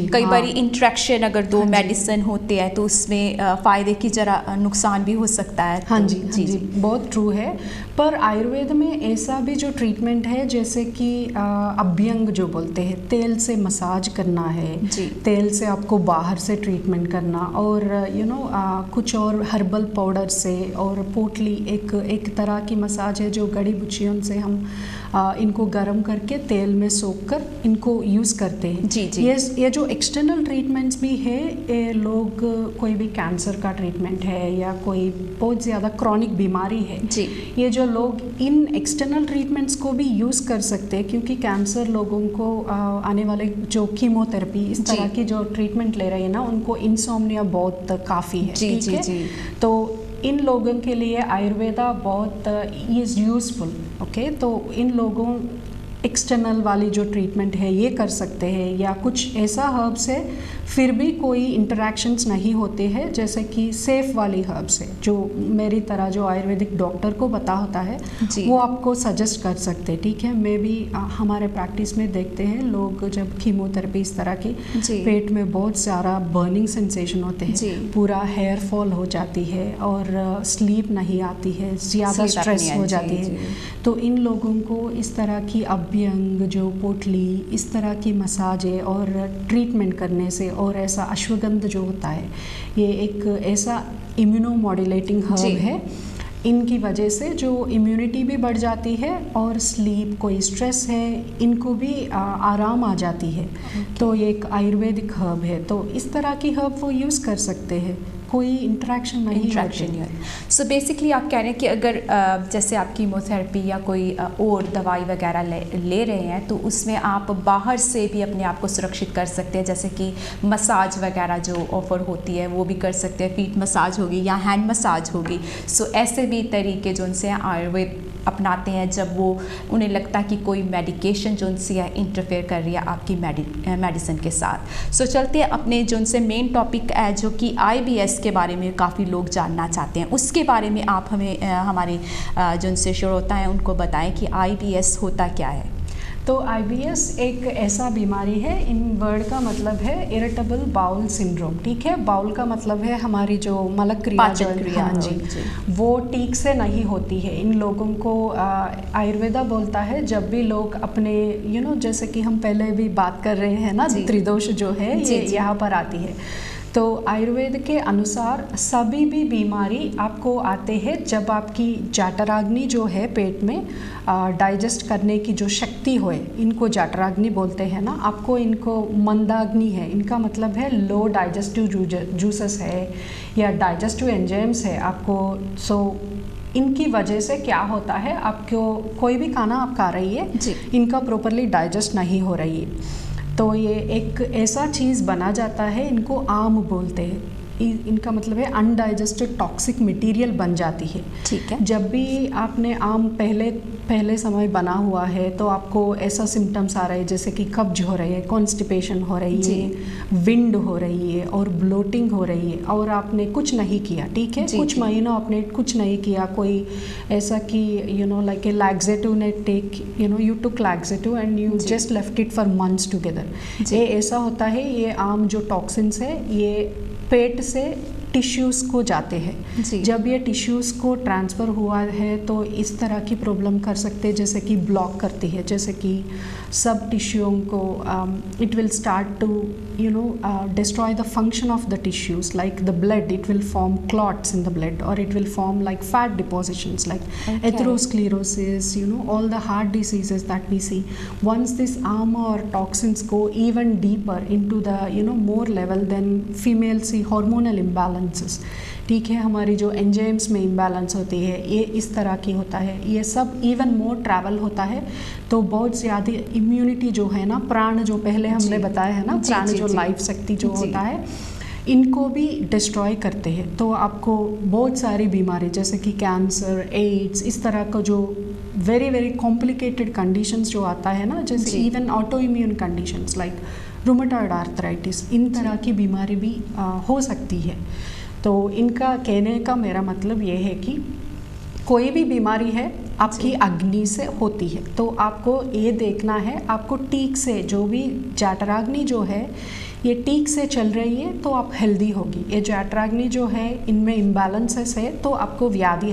कई बार इंट्रैक्शन अगर दो मेडिसिन होते हैं तो उसमें फ़ायदे की जरा नुकसान भी हो सकता है। हाँ जी, हाँ जी, बहुत ट्रू है। पर आयुर्वेद में ऐसा भी जो ट्रीटमेंट है जैसे कि अभ्यंग जो बोलते हैं, तेल से मसाज करना है, तेल से आपको बाहर से ट्रीटमेंट करना, और कुछ और हर्बल पाउडर से, और पोटली एक तरह की मसाज है जो गड़ी बुच्चियों से हम इनको गर्म करके तेल में सोख कर इनको यूज़ करते हैं। जी जी। ये जो एक्सटर्नल ट्रीटमेंट्स भी है, ये लोग कोई भी कैंसर का ट्रीटमेंट है या कोई बहुत ज़्यादा क्रॉनिक बीमारी है जी, ये जो लोग इन एक्सटर्नल ट्रीटमेंट्स को भी यूज़ कर सकते हैं, क्योंकि कैंसर लोगों को आने वाले जो कीमोथेरेपी इस तरह की जो ट्रीटमेंट ले रहे हैं ना, उनको इंसोम्निया बहुत काफ़ी है। जी जी जी। तो इन लोगों के लिए आयुर्वेदा बहुत इज़ यूज़फुल। ओके, तो इन लोगों एक्सटर्नल वाली जो ट्रीटमेंट है ये कर सकते हैं, या कुछ ऐसा हर्ब्स है फिर भी कोई इंटरेक्शंस नहीं होते हैं, जैसे कि सेफ वाली हर्ब्स है जो मेरी तरह जो आयुर्वेदिक डॉक्टर को पता होता है वो आपको सजेस्ट कर सकते हैं। ठीक है, मैं भी हमारे प्रैक्टिस में देखते हैं लोग जब कीमोथेरेपी इस तरह की, पेट में बहुत सारा बर्निंग सेंसेशन होते हैं, पूरा हेयर फॉल हो जाती है और स्लीप नहीं आती है, ज़्यादा स्ट्रेस हो जाती है। तो इन लोगों को इस तरह की अभ्यंग जो पोटली इस तरह की मसाजें और ट्रीटमेंट करने से, और ऐसा अश्वगंध जो होता है ये एक ऐसा इम्यूनो मॉड्यूलेटिंग हर्ब है, इनकी वजह से जो इम्यूनिटी भी बढ़ जाती है और स्लीप, कोई स्ट्रेस है, इनको भी आराम आ जाती है। तो ये एक आयुर्वेदिक हर्ब है, तो इस तरह की हर्ब वो यूज़ कर सकते हैं, कोई इंटरेक्शन नहीं है। सो बेसिकली आप कह रहे हैं कि अगर जैसे आप कीमोथेरेपी या कोई और दवाई वगैरह ले रहे हैं तो उसमें आप बाहर से भी अपने आप को सुरक्षित कर सकते हैं, जैसे कि मसाज वगैरह जो ऑफ़र होती है वो भी कर सकते हैं, फीट मसाज होगी या हैंड मसाज होगी। सो ऐसे भी तरीके जो उनसे आयुर्वेद अपनाते हैं जब वो उन्हें लगता है कि कोई मेडिकेशन जो उनसे इंटरफेयर कर रही है आपकी मेडिसिन के साथ। सो चलते हैं अपने जो उनसे मेन टॉपिक है जो कि IBS के बारे में काफ़ी लोग जानना चाहते हैं, उसके बारे में आप हमें हमारे जो उनसे श्रोता हैं उनको बताएं कि IBS होता क्या है। तो IBS एक ऐसा बीमारी है, इन वर्ड का मतलब है इरिटेबल बाउल सिंड्रोम। ठीक है, बाउल का मतलब है हमारी जो मलक क्रिया, हाँ जी, वो ठीक से नहीं होती है। इन लोगों को आयुर्वेदा बोलता है जब भी लोग अपने जैसे कि हम पहले भी बात कर रहे हैं ना, त्रिदोष जो है ये यहाँ पर आती है। तो आयुर्वेद के अनुसार सभी भी बीमारी आपको आते हैं जब आपकी जठराग्नि जो है पेट में डाइजेस्ट करने की जो शक्ति होए, इनको जठराग्नि बोलते हैं ना, आपको इनको मंदाग्नि है, इनका मतलब है लो डाइजेस्टिव जूसेस है या डाइजेस्टिव एंजाइम्स है आपको। सो इनकी वजह से क्या होता है, आपको कोई भी खाना आप खा रही है इनका प्रॉपरली डाइजेस्ट नहीं हो रही है, तो ये एक ऐसा चीज़ बना जाता है, इनको आम बोलते हैं। इनका मतलब है अनडाइजेस्टेड टॉक्सिक मटेरियल बन जाती है। ठीक है, जब भी आपने आम पहले समय बना हुआ है तो आपको ऐसा सिम्टम्स आ रहे हैं जैसे कि कब्ज हो रही है, कॉन्स्टिपेशन हो रही है, विंड हो रही है और ब्लोटिंग हो रही है, और आपने कुछ नहीं किया। ठीक है, कुछ महीनों आपने कुछ नहीं किया, कोई ऐसा कि लाइक ए लैक्सेटिव ने take you took laxative and you just left it for months together, ये ऐसा होता है। ये आम जो टॉक्सिन्स है ये पेट से टिश्यूज़ को जाते हैं, जब ये टिश्यूज़ को ट्रांसफ़र हुआ है तो इस तरह की प्रॉब्लम कर सकते हैं, जैसे कि ब्लॉक करती है, जैसे कि सब टिश्यूओं को it will start to destroy the function of the tissues, like the blood, it will form clots in the blood, और it will form like fat depositions like atherosclerosis, all the heart diseases that we see. Once this armor or toxins go even deeper into the more level, then female see hormonal imbalances. ठीक है, हमारी जो enzymes में imbalance होती है ये इस तरह की होता है, ये सब इवन मोर ट्रैवल होता है, तो बहुत ज़्यादा इम्यूनिटी जो है ना, प्राण जो पहले हमने बताया है ना, प्राण जो लाइफ शक्ति जो होता है, इनको भी डिस्ट्रॉय करते हैं। तो आपको बहुत सारी बीमारी जैसे कि कैंसर, एड्स, इस तरह का जो वेरी वेरी कॉम्प्लिकेटेड कंडीशंस जो आता है ना, जैसे even autoimmune conditions like rheumatoid arthritis, इन तरह की बीमारी भी हो सकती है। तो इनका कहने का मेरा मतलब ये है कि कोई भी बीमारी है आपकी अग्नि से होती है, तो आपको ये देखना है, आपको ठीक से जो भी जठराग्नि जो है ये ठीक से चल रही है तो आप हेल्दी होगी। ये जठराग्नि जो है इनमें इम्बैलेंसेस है तो आपको व्याधि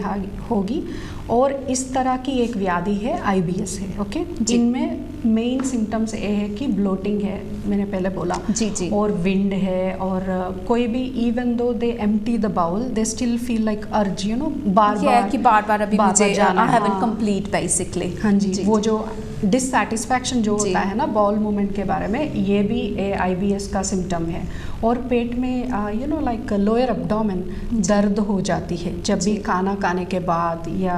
होगी, और इस तरह की एक व्याधि है IBS है। ओके, इनमें मेन सिम्टम्स ये है कि ब्लोटिंग है, मैंने पहले बोला जी। और विंड है, और कोई भी even though they empty the bowel they still feel like urge, you know, बार अभी मुझे जाना, आई हैवंट कंप्लीट बेसिकली। हाँ जी, वो जो डिससैटिस्फैक्शन जो होता है ना बाउल मूवमेंट के बारे में, ये भी IBS का सिम्टम है। और पेट में you know like lower abdomen दर्द हो जाती है जब भी खाना खाने के बाद या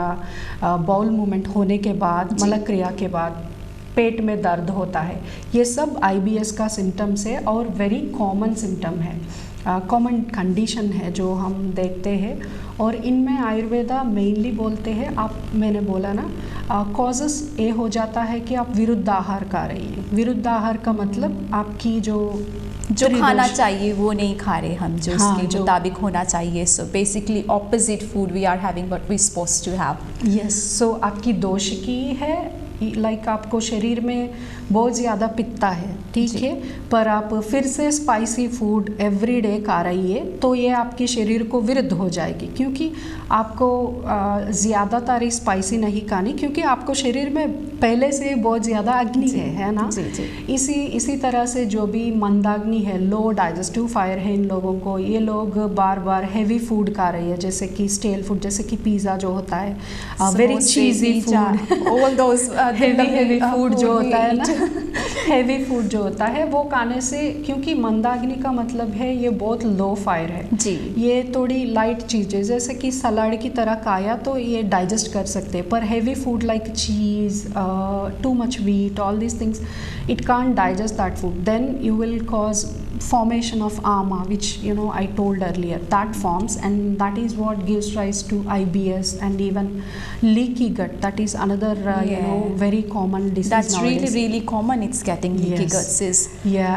बाउल मूवमेंट होने के बाद, मल क्रिया के बाद पेट में दर्द होता है। ये सब IBS का सिम्टम्स है और वेरी कॉमन सिम्टम है, कॉमन कंडीशन है जो हम देखते हैं। और इनमें आयुर्वेदा मेनली बोलते हैं, मैंने बोला ना, कॉजेस ये हो जाता है कि आप विरुद्ध आहार खा रही हैं। विरुद्ध आहार का मतलब आपकी जो खाना चाहिए वो नहीं खा रहे हम, जो उसके मुताबिक होना चाहिए। So basically opposite food we are having what we supposed to have. Yes, so आपकी दोषिकी है, लाइक आपको शरीर में बहुत ज़्यादा पित्ता है, ठीक है, पर आप फिर से स्पाइसी फूड एवरी डे खा रही है तो ये आपके शरीर को विरुद्ध हो जाएगी, क्योंकि आपको ज़्यादातर स्पाइसी नहीं खानी, क्योंकि आपको शरीर में पहले से बहुत ज़्यादा अग्नि है ना। इसी तरह से जो भी मंदाग्नि है, लो डाइजेस्टिव फायर है इन लोगों को, ये लोग बार बार हैवी फूड खा रही है, जैसे कि स्टेल फूड, जैसे कि पिज़्ज़ा जो होता है, very cheesy food, all those heavy food जो होता है ना, हेवी फूड जो होता है वो खाने से, क्योंकि मंदाग्नि का मतलब है ये बहुत लो फायर है जी। ये थोड़ी लाइट चीज़ें जैसे कि सलाद की तरह खाया तो ये डाइजेस्ट कर सकते हैं, पर heavy food like cheese, too much wheat, all these things, it can't digest that food. Then you will cause formation of ama, which you know I told earlier, that forms, and that is what gives rise to IBS and even leaky gut. That is another you know very common disease. That's nowadays. really common. It's getting leaky guts.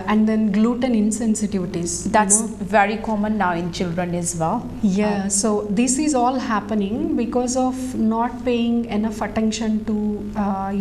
And then gluten insensitivities. That's very common now in children as well. Yeah, so this is all happening because of not paying enough attention to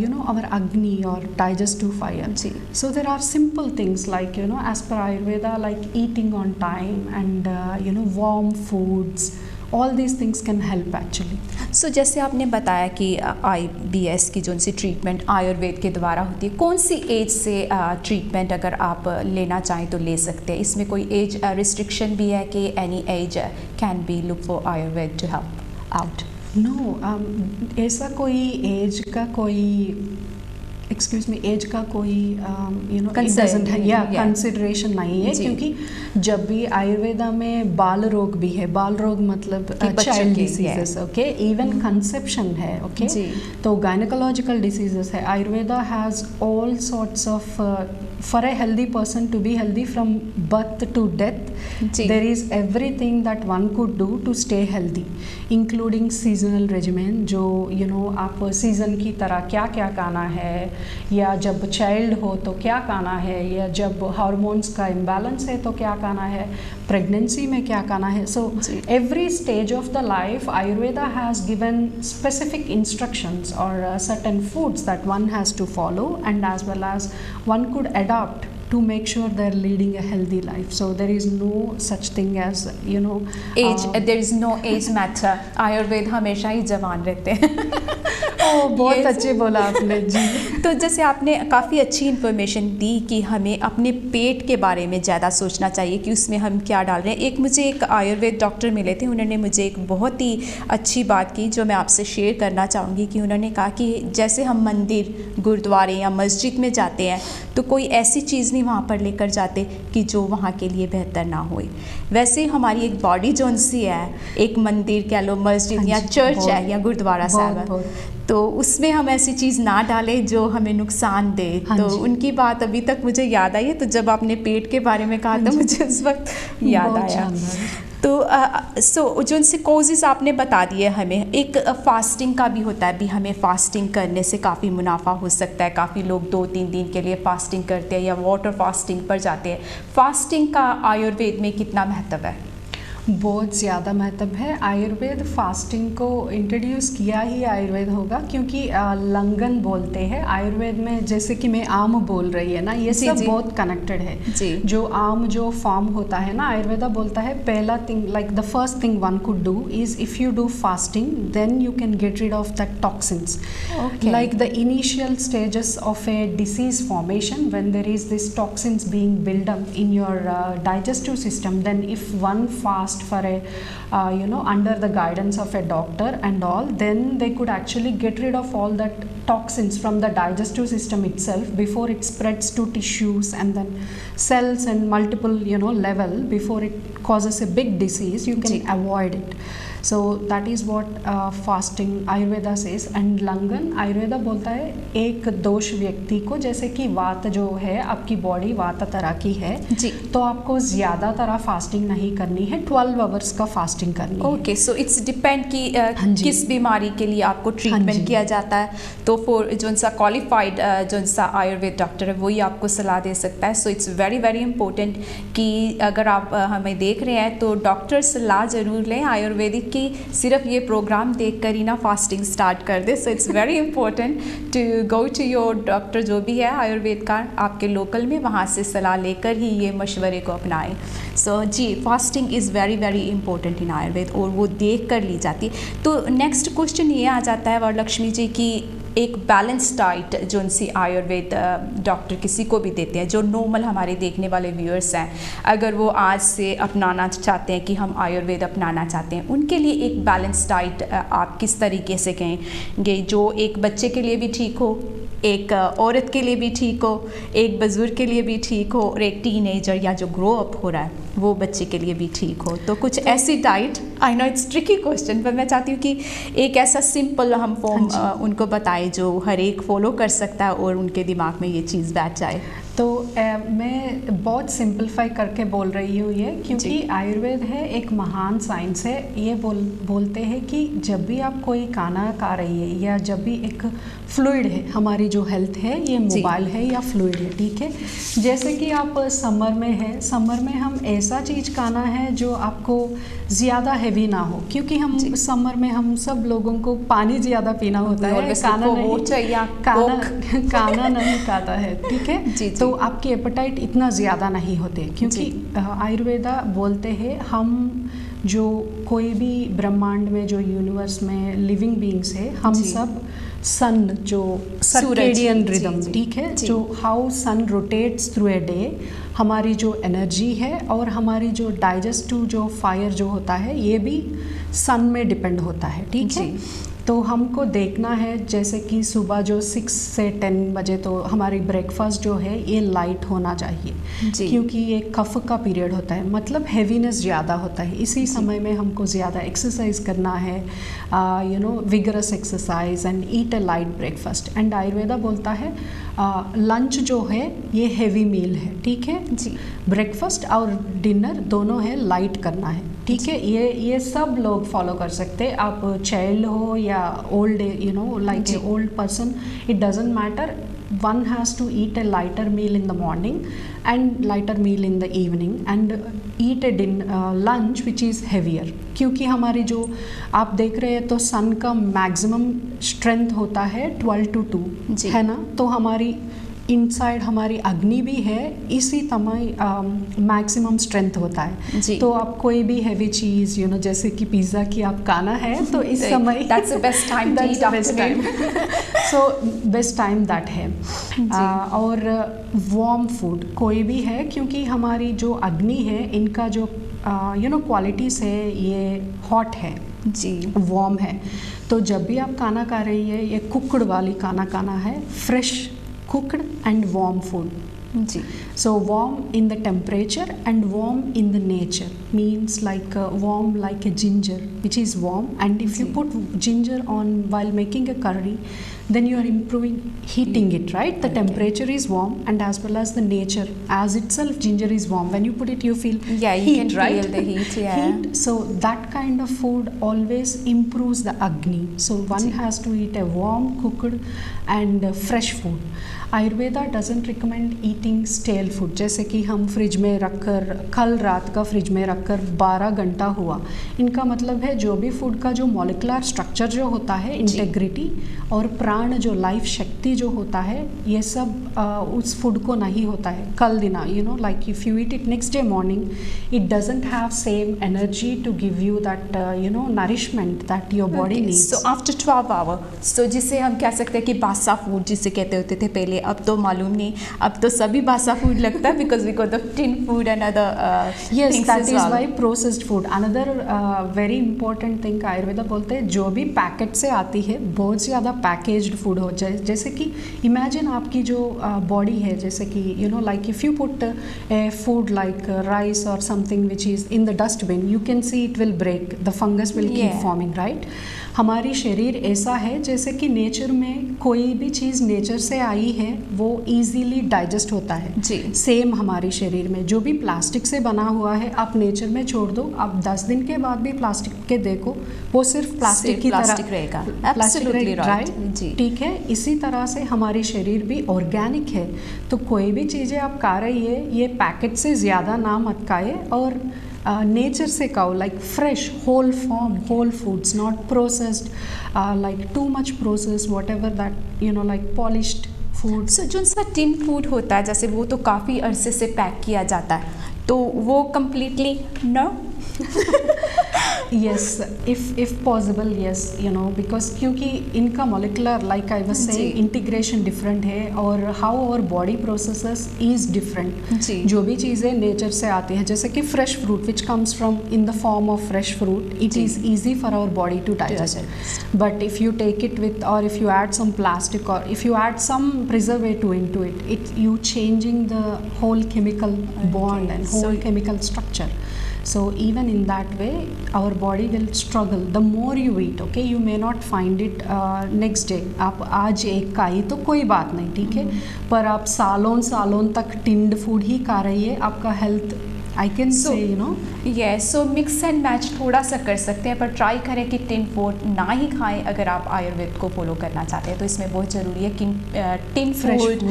you know our agni or digestive fire. So there are simple things like, you know, as per Ayurveda, like eating on time and you know warm foods, all these things can help actually. So जैसे आपने बताया कि IBS की जो seed treatment Ayurveda के द्वारा होती है, कौन सी एज से ट्रीटमेंट अगर आप लेना चाहें तो ले सकते हैं? इसमें कोई एज रिस्ट्रिक्शन भी है कि any age can be look for Ayurveda to help out? No, ऐसा कोई एज का कोई एज का कोई यू नो कंसिडरेशन नहीं है, क्योंकि जब भी आयुर्वेदा में बाल रोग भी है, बाल रोग मतलब child diseases, okay, even conception है, ओके, तो गायनेकोलॉजिकल डिसीजेस है। Ayurveda has all sorts of, for a healthy person to be healthy from birth to death, there is everything that one could do to stay healthy, including seasonal regimen, जो you know आप season की तरह क्या क्या खाना है, या जब चाइल्ड हो तो क्या खाना है, या जब हार्मोन्स का इम्बैलेंस है तो क्या खाना है, प्रेगनेंसी में क्या खाना है। So every stage of the life Ayurveda has given specific instructions और certain foods that one has to follow, and as well as one could adopt to make sure they're leading a healthy life. So there is no such thing as, you know, age, there is no age matter. Ayurveda हमेशा ही जवान रहते हैं। बहुत अच्छे बोला आपने जी। तो जैसे आपने काफ़ी अच्छी इन्फॉर्मेशन दी कि हमें अपने पेट के बारे में ज़्यादा सोचना चाहिए कि उसमें हम क्या डाल रहे हैं। एक मुझे एक आयुर्वेद डॉक्टर मिले थे, उन्होंने मुझे एक बहुत ही अच्छी बात की जो मैं आपसे शेयर करना चाहूँगी कि उन्होंने कहा कि जैसे हम मंदिर, गुरुद्वारे या मस्जिद में जाते हैं तो कोई ऐसी चीज़ नहीं वहाँ पर लेकर जाते कि जो वहाँ के लिए बेहतर ना होए। वैसे हमारी एक बॉडी जोन सी है, एक मंदिर कह लो, मस्जिद या चर्च है या गुरुद्वारा साहब है, तो उसमें हम ऐसी चीज़ ना डालें जो हमें नुकसान दे। तो उनकी बात अभी तक मुझे याद आई है, तो जब आपने पेट के बारे में कहा तो मुझे उस वक्त याद आया। तो जो उनसे कोजेस आपने बता दिए हमें, एक फास्टिंग का भी होता है, भी हमें फास्टिंग करने से काफ़ी मुनाफा हो सकता है। काफ़ी लोग 2-3 दिन के लिए फास्टिंग करते हैं या वाटर फास्टिंग पर जाते हैं। फास्टिंग का आयुर्वेद में कितना महत्व है? बहुत ज़्यादा महत्व है। आयुर्वेद फास्टिंग को इंट्रोड्यूस किया ही आयुर्वेद होगा, क्योंकि लंगन बोलते हैं आयुर्वेद में, जैसे कि मैं आम बोल रही है ना, ये जी, सब जी। बहुत कनेक्टेड है। जी। जो आम जो फॉर्म होता है ना, आयुर्वेदा बोलता है पहला thing, like the first thing one could do is if you do fasting then you can get rid of that toxins. Okay. Like the initial stages of a disease formation, when there is this toxins being built up in your digestive system, then if one fast for a under the guidance of a doctor and all, then they could actually get rid of all that toxins from the digestive system itself before it spreads to tissues and then cells and multiple level before it causes a big disease. You can avoid it. So that is what fasting Ayurveda says. And long on Ayurveda बोलता है एक दोष व्यक्ति को, जैसे कि वात जो है आपकी बॉडी वात तरह की है जी, तो आपको ज़्यादा तरह फास्टिंग नहीं करनी है, 12 आवर्स का फास्टिंग करनी है। ओके, सो इट्स डिपेंड कि जी। किस बीमारी के लिए आपको हाँ ट्रीटमेंट जी। किया जाता है, तो फॉर जो सा क्वालिफाइड जो सा आयुर्वेद डॉक्टर है वही आपको सलाह दे सकता है। सो इट्स वेरी वेरी इंपॉर्टेंट कि अगर आप हमें देख रहे हैं तो डॉक्टर सलाह ज़रूर लें आयुर्वेदिक कि सिर्फ ये प्रोग्राम देखकर ही ना फास्टिंग स्टार्ट कर दे। So it's very important to go to your doctor जो भी है आयुर्वेद का आपके लोकल में, वहाँ से सलाह लेकर ही ये मशवरे को अपनाएं। सो जी, fasting is very very important in Ayurveda और वो देख कर ली जाती है। तो नेक्स्ट क्वेश्चन ये आ जाता है वरलक्ष्मी जी की एक बैलेंस डाइट जो उनसे आयुर्वेद डॉक्टर किसी को भी देते हैं, जो नॉर्मल हमारे देखने वाले व्यूअर्स हैं, अगर वो आज से अपनाना चाहते हैं कि हम आयुर्वेद अपनाना चाहते हैं, उनके लिए एक बैलेंस डाइट आप किस तरीके से कहेंगे जो एक बच्चे के लिए भी ठीक हो, एक औरत के लिए भी ठीक हो, एक बुजुर्ग के लिए भी ठीक हो और एक टीनेजर या जो ग्रो अप हो रहा है वो बच्चे के लिए भी ठीक हो? तो कुछ ऐसी diet, I know it's tricky question, पर मैं चाहती हूँ कि एक ऐसा सिंपल हम फॉर्म उनको बताएं जो हर एक फॉलो कर सकता है और उनके दिमाग में ये चीज़ बैठ जाए। तो मैं बहुत सिंपलीफाई करके बोल रही हूँ ये, क्योंकि आयुर्वेद है एक महान साइंस है। ये बोलते हैं कि जब भी आप कोई खाना खा रही है या जब भी एक फ्लूइड है, हमारी जो हेल्थ है ये मोबाइल है या फ्लूइड है, ठीक है। जैसे कि आप समर में है, समर में हम ऐसा चीज़ खाना है जो आपको ज़्यादा हैवी ना हो, क्योंकि हम समर में हम सब लोगों को पानी ज़्यादा पीना होता है, खाना नहीं खाता है, ठीक है। तो आपकी एपेटाइट इतना ज़्यादा नहीं होते, क्योंकि आयुर्वेदा बोलते हैं हम जो कोई भी ब्रह्मांड में जो यूनिवर्स में लिविंग बीइंग्स है, हम सब सन जो सर्केडियन रिदम, ठीक है, जो how sun rotates through a day, हमारी जो एनर्जी है और हमारी जो डाइजेस्टिव जो फायर जो होता है ये भी सन में डिपेंड होता है, ठीक है। तो हमको देखना है जैसे कि सुबह जो 6 से 10 बजे तो हमारी ब्रेकफास्ट जो है ये लाइट होना चाहिए, क्योंकि ये कफ का पीरियड होता है, मतलब हैवीनेस ज़्यादा होता है। इसी समय में हमको ज़्यादा एक्सरसाइज करना है, vigorous exercise and eat a light breakfast. And Ayurveda बोलता है लंच जो है ये हैवी मील है, ठीक है जी। ब्रेकफास्ट और डिनर दोनों है लाइट करना है, ठीक है। ये सब लोग फॉलो कर सकते हैं, आप चाइल्ड हो या old, like a old person, it doesn't matter. one has to eat a lighter meal in the morning and lighter meal in the evening and eat a lunch which is heavier, क्योंकि हमारी जो आप देख रहे हैं तो सन का maximum strength होता है 12 to 2 है ना, तो हमारी इनसाइड हमारी अग्नि भी है, इसी तरह मैक्सिमम स्ट्रेंथ होता है। तो आप कोई भी हैवी चीज़ जैसे कि पिज़्ज़ा की आप खाना है तो इस समय that's the best time to eat after, so best time that है। और वार्म फूड कोई भी है, क्योंकि हमारी जो अग्नि है इनका जो क्वालिटीज़ है ये हॉट है जी, वार्म है। तो जब भी आप खाना खा रही है ये कुकड वाली खाना है, fresh cooked and warm food. So warm in the temperature and warm in the nature means like warm like a ginger which is warm, and if you put ginger on while making a curry, then you are improving heating it, right? The temperature is warm, and as well as the nature as itself, ginger is warm. When you put it, you feel you heat, can right? feel the heat. Heat. So that kind of food always improves the agni. So one has to eat a warm, cooked and fresh food. Ayurveda doesn't recommend eating stele food, जैसे कि हम fridge में रखकर, कल रात का fridge में रखकर 12 घंटा हुआ, इनका मतलब है जो भी फूड का जो मॉलिकुलर स्ट्रक्चर जो होता है, इंटेग्रिटी और प्राण जो लाइफ शक्ति जो होता है, ये सब उस फूड को नहीं होता है कल दिना. You know, like if you eat it next day morning, it doesn't have same energy to give you that you know nourishment that your body needs. So after 12 hour, so जिसे हम कह सकते हैं कि बासा फूड जिसे कहते होते थे पहले, अब तो मालूम नहीं, अब तो सभी बासा फूड लगता है because we got the tin food and other yes, that is why processed food. Another very important thing Ayurveda बोलते हैं, जो भी पैकेट से आती है बहुत ज़्यादा पैकेज्ड फूड हो जाए. जैसे कि इमेजिन आपकी जो बॉडी है, जैसे कि you know like if you put a food like rice और something which is in the dustbin, you can see it will break, the fungus will keep forming, right? हमारी शरीर ऐसा है जैसे कि नेचर में कोई भी चीज़ नेचर से आई है वो इजीली डाइजेस्ट होता है जी. सेम हमारी शरीर में जो भी प्लास्टिक से बना हुआ है, आप नेचर में छोड़ दो, आप 10 दिन के बाद भी प्लास्टिक के देखो, वो सिर्फ प्लास्टिक की तरह रहेगा. Plastic, right? ठीक है, इसी तरह से हमारी शरीर भी ऑर्गेनिक है. तो कोई भी चीज़ें आप खा रही है, ये पैकेट से ज़्यादा ना मत खाए और नेचर से खाओ, like fresh whole form whole foods, not processed like too much process whatever that you know like polished food. So जो सा टिन फूड होता है, जैसे वो तो काफ़ी अरसे से पैक किया जाता है, तो वो completely no. yes, if possible, yes, you know, because क्योंकि इनका molecular, like I was saying, integration different है और how our body processes is different. जो भी चीज़ें nature से आती है, जैसे कि fresh fruit which comes from in the form of fresh fruit, it is easy for our body to digest. But if you take it with, or if you add some plastic, or if you add some preservative into it, you changing the whole chemical bond and whole chemical structure. So even in that way, our body will struggle. The more you eat, okay, you may not find it next day. आप आज एक खाई तो कोई बात नहीं, ठीक है, पर आप सालों तक टिन्ड फूड ही खा रही है, आपका health I can say, you know. Yes, so mix and match थोड़ा सा कर सकते हैं, पर ट्राई करें कि टिन फूड ना ही खाएं अगर आप आयुर्वेद को फॉलो करना चाहते हैं. तो इसमें बहुत ज़रूरी है कि tin food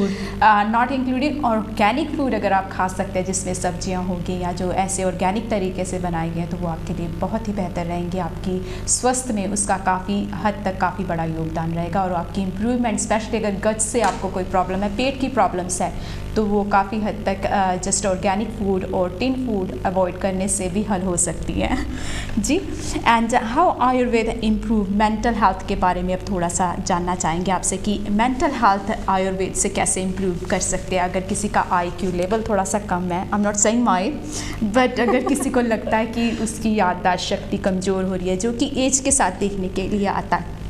not including organic food अगर आप खा सकते हैं, जिसमें सब्जियां होंगी या जो ऐसे ऑर्गेनिक तरीके से बनाए गए हैं, तो वो आपके लिए बहुत ही बेहतर रहेंगे. आपकी स्वास्थ्य में उसका काफ़ी हद तक काफ़ी बड़ा योगदान रहेगा और आपकी इम्प्रूवमेंट, स्पेशली अगर गट से आपको कोई प्रॉब्लम है, पेट की प्रॉब्लम्स है, तो वो काफ़ी हद तक जस्ट ऑर्गेनिक फूड और टिन फूड अवॉइड करने से भी हल हो सकती है जी. And how Ayurveda improve mental health के बारे में अब थोड़ा सा जानना चाहेंगे आपसे कि मेंटल हेल्थ आयुर्वेद से कैसे इम्प्रूव कर सकते हैं. अगर किसी का IQ लेवल थोड़ा सा कम है, I am not saying my, but अगर किसी को लगता है कि उसकी याददाश्त शक्ति कमज़ोर हो रही है, जो कि एज के साथ देखने के लिए आता है,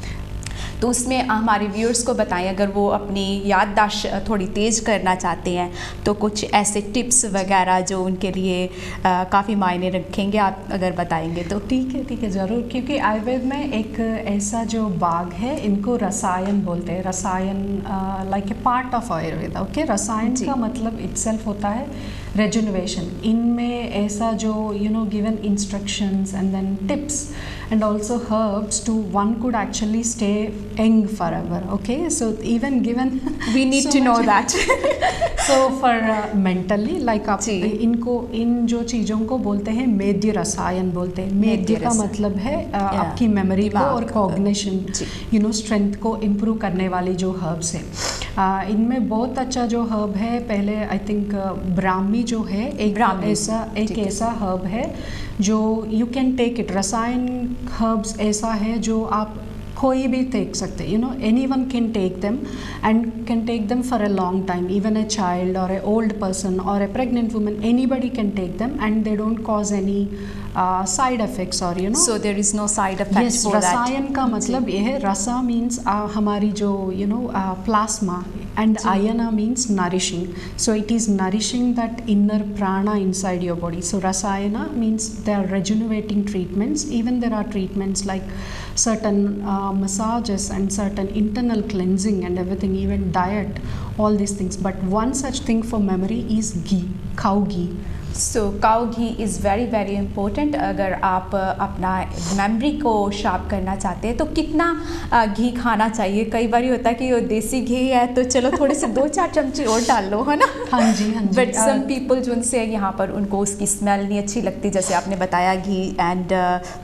तो उसमें हमारे व्यूअर्स को बताएं, अगर वो अपनी याददाश्त थोड़ी तेज़ करना चाहते हैं, तो कुछ ऐसे टिप्स वगैरह जो उनके लिए काफ़ी मायने रखेंगे, आप अगर बताएंगे तो. ठीक है ज़रूर, क्योंकि आयुर्वेद में एक ऐसा जो भाग है, इनको रसायन बोलते हैं. रसायन like a part of Ayurveda, okay. रसायन का मतलब इटसेल्फ होता है रेजुनवेशन. इनमें ऐसा जो you know given instructions and then tips and also herbs to one could actually stay young forever, okay. So even given we need so to know that. So for mentally, like आप इनको, इन जो चीज़ों को बोलते हैं मेद्य रसायन बोलते हैं. मेद्य का मतलब है आपकी मेमोरी को और कॉग्निशन, यू नो, स्ट्रेंथ को इम्प्रूव करने वाली जो हर्ब्स है. इनमें बहुत अच्छा जो हर्ब है, पहले आई थिंक ब्राह्मी जो है, एक ऐसा हर्ब है जो यू कैन टेक इट. रसायन हर्ब्स ऐसा है जो आप कोई भी टेक सकते, you know, any one can take them and can take them for a long time. Even a child और ए ओल्ड पर्सन और a pregnant woman, anybody can take them and they don't cause any side effects और So there is no side effect Yes, for that. रसायन का मतलब ये है, रसा means हमारी जो प्लाज्मा एंड आयना means nourishing. So it is nourishing that inner prana inside your body. So rasayana means they are rejuvenating treatments. Even there are treatments like certain massages and certain internal cleansing and everything, even diet, all these things. But one such thing for memory is ghee, cow ghee. So cow ghee is very very important. अगर आप अपना memory को sharp करना चाहते हैं तो कितना घी खाना चाहिए? कई बार होता है कि वो देसी घी है तो चलो थोड़े से 2-4 चमचे और डाल लो, है ना? हाँ जी, हाँ जी. बट सम पीपल जो उनसे यहाँ पर उनको उसकी स्मेल नहीं अच्छी लगती, जैसे आपने बताया घी, and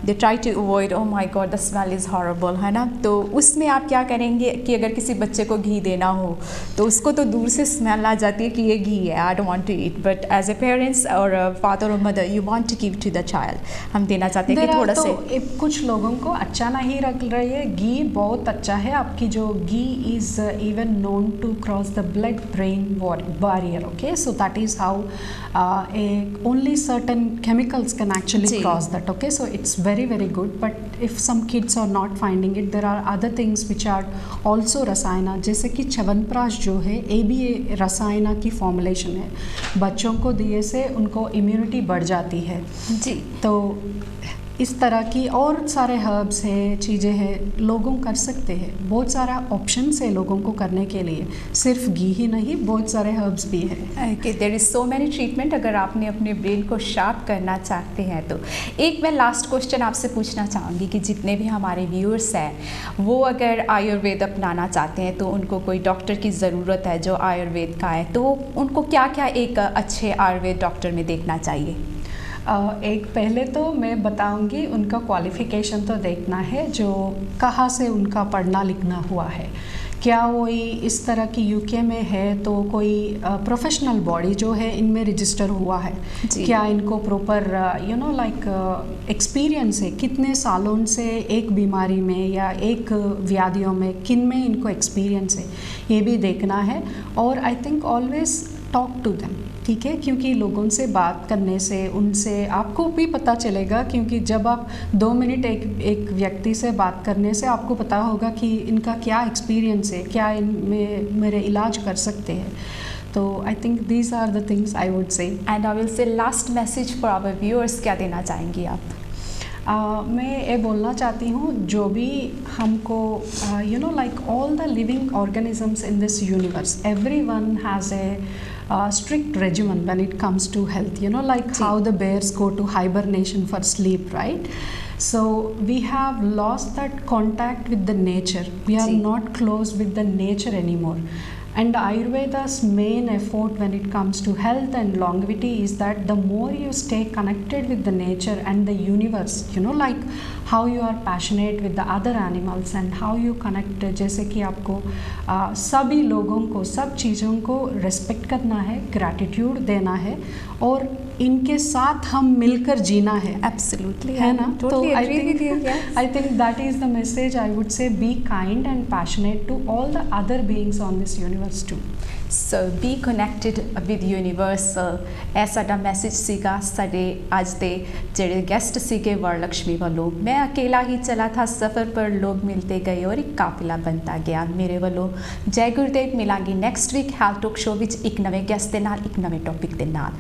they try to avoid, oh my god the smell is horrible, है ना? तो उसमें आप क्या करेंगे कि अगर किसी बच्चे को घी देना हो तो उसको तो दूर से स्मेल आ जाती है कि ये घी है, I don't want to eat, but as a parents और फादर और mother you want to give to the child, हम देना चाहते हैं कि थोड़ा से. कुछ लोगों को अच्छा नहीं लग रही है. घी बहुत अच्छा है. आपकी जो ghee is even known to cross the blood brain barrier. Okay, so that is how only certain chemicals can actually cross that. Okay, so it's very very good. But if some kids are not finding it, there are other things which are also रसायना, जैसे कि च्यवनप्राश जो है ये भी रसायना की formulation है. बच्चों को दिए से उनको इम्यूनिटी बढ़ जाती है जी. तो इस तरह की और सारे हर्ब्स हैं, चीज़ें हैं, लोगों कर सकते हैं. बहुत सारा ऑप्शंस है लोगों को करने के लिए. सिर्फ घी ही नहीं, बहुत सारे हर्ब्स भी हैं. There is so many treatment अगर आपने अपने ब्रेन को शार्प करना चाहते हैं तो. एक मैं लास्ट क्वेश्चन आपसे पूछना चाहूँगी कि जितने भी हमारे व्यूअर्स हैं वो अगर आयुर्वेद अपनाना चाहते हैं तो उनको कोई डॉक्टर की ज़रूरत है जो आयुर्वेद का है, तो उनको क्या क्या एक अच्छे आयुर्वेद डॉक्टर में देखना चाहिए? एक पहले तो मैं बताऊंगी उनका क्वालिफ़िकेशन तो देखना है, जो कहाँ से उनका पढ़ना लिखना हुआ है. क्या वही इस तरह की यूके में है तो कोई प्रोफेशनल बॉडी जो है इनमें रजिस्टर हुआ है, क्या इनको प्रॉपर एक्सपीरियंस है, कितने सालों से एक बीमारी में या एक व्याधियों में किन में इनको एक्सपीरियंस है, ये भी देखना है. और I think always talk to them. ठीक है, क्योंकि लोगों से बात करने से उनसे आपको भी पता चलेगा, क्योंकि जब आप 2 मिनट एक व्यक्ति से बात करने से आपको पता होगा कि इनका क्या एक्सपीरियंस है, क्या इनमें मेरे इलाज कर सकते हैं. तो I think these are the things I would say. And I will say last message for our viewers, क्या देना चाहेंगी आप? मैं ये बोलना चाहती हूँ, जो भी हमको like all the living organisms in this universe, everyone has a strict regimen when it comes to health, like how the bears go to hibernation for sleep, right? So we have lost that contact with the nature. We are not close with the nature anymore. And Ayurveda's main effort when it comes to health and longevity is that the more you stay connected with the nature and the universe, like how you are passionate with the other animals and how you connect, जैसे कि आपको सभी लोगों को, सब चीज़ों को respect करना है, ग्रैटिट्यूड देना है और इनके साथ हम मिलकर जीना है. एब्सोल्युटली, है ना? तो I think that is the message. I would say be kind and passionate to all the other beings on this universe too. So be connected with universal, ਇਹ ਸਾਡਾ ਮੈਸੇਜ ਸੀਗਾ ਸਾਡੇ ਅੱਜ ਦੇ ਜਿਹੜੇ ਗੈਸਟ ਸੀਗੇ ਵਰਲਕਸ਼ਮੀ ਵੱਲੋਂ. ਮੈਂ ਅਕੇਲਾ ਹੀ ਚਲਾ ਥਾ ਸਫ਼ਰ ਪਰ ਲੋਕ ਮਿਲਤੇ ਗਏ ਔਰ ਇੱਕ ਕਾਫਿਲਾ ਬਣਤਾ ਗਿਆ. ਮੇਰੇ ਵੱਲੋਂ ਜੈ ਗੁਰਦੇਵ. ਮਿਲਾਂਗੀ next week health talk show ਵਿੱਚ ਇੱਕ ਨਵੇਂ ਗੈਸਟ ਦੇ ਨਾਲ, ਇੱਕ ਨਵੇਂ ਟੌਪਿਕ ਦੇ ਨਾਲ.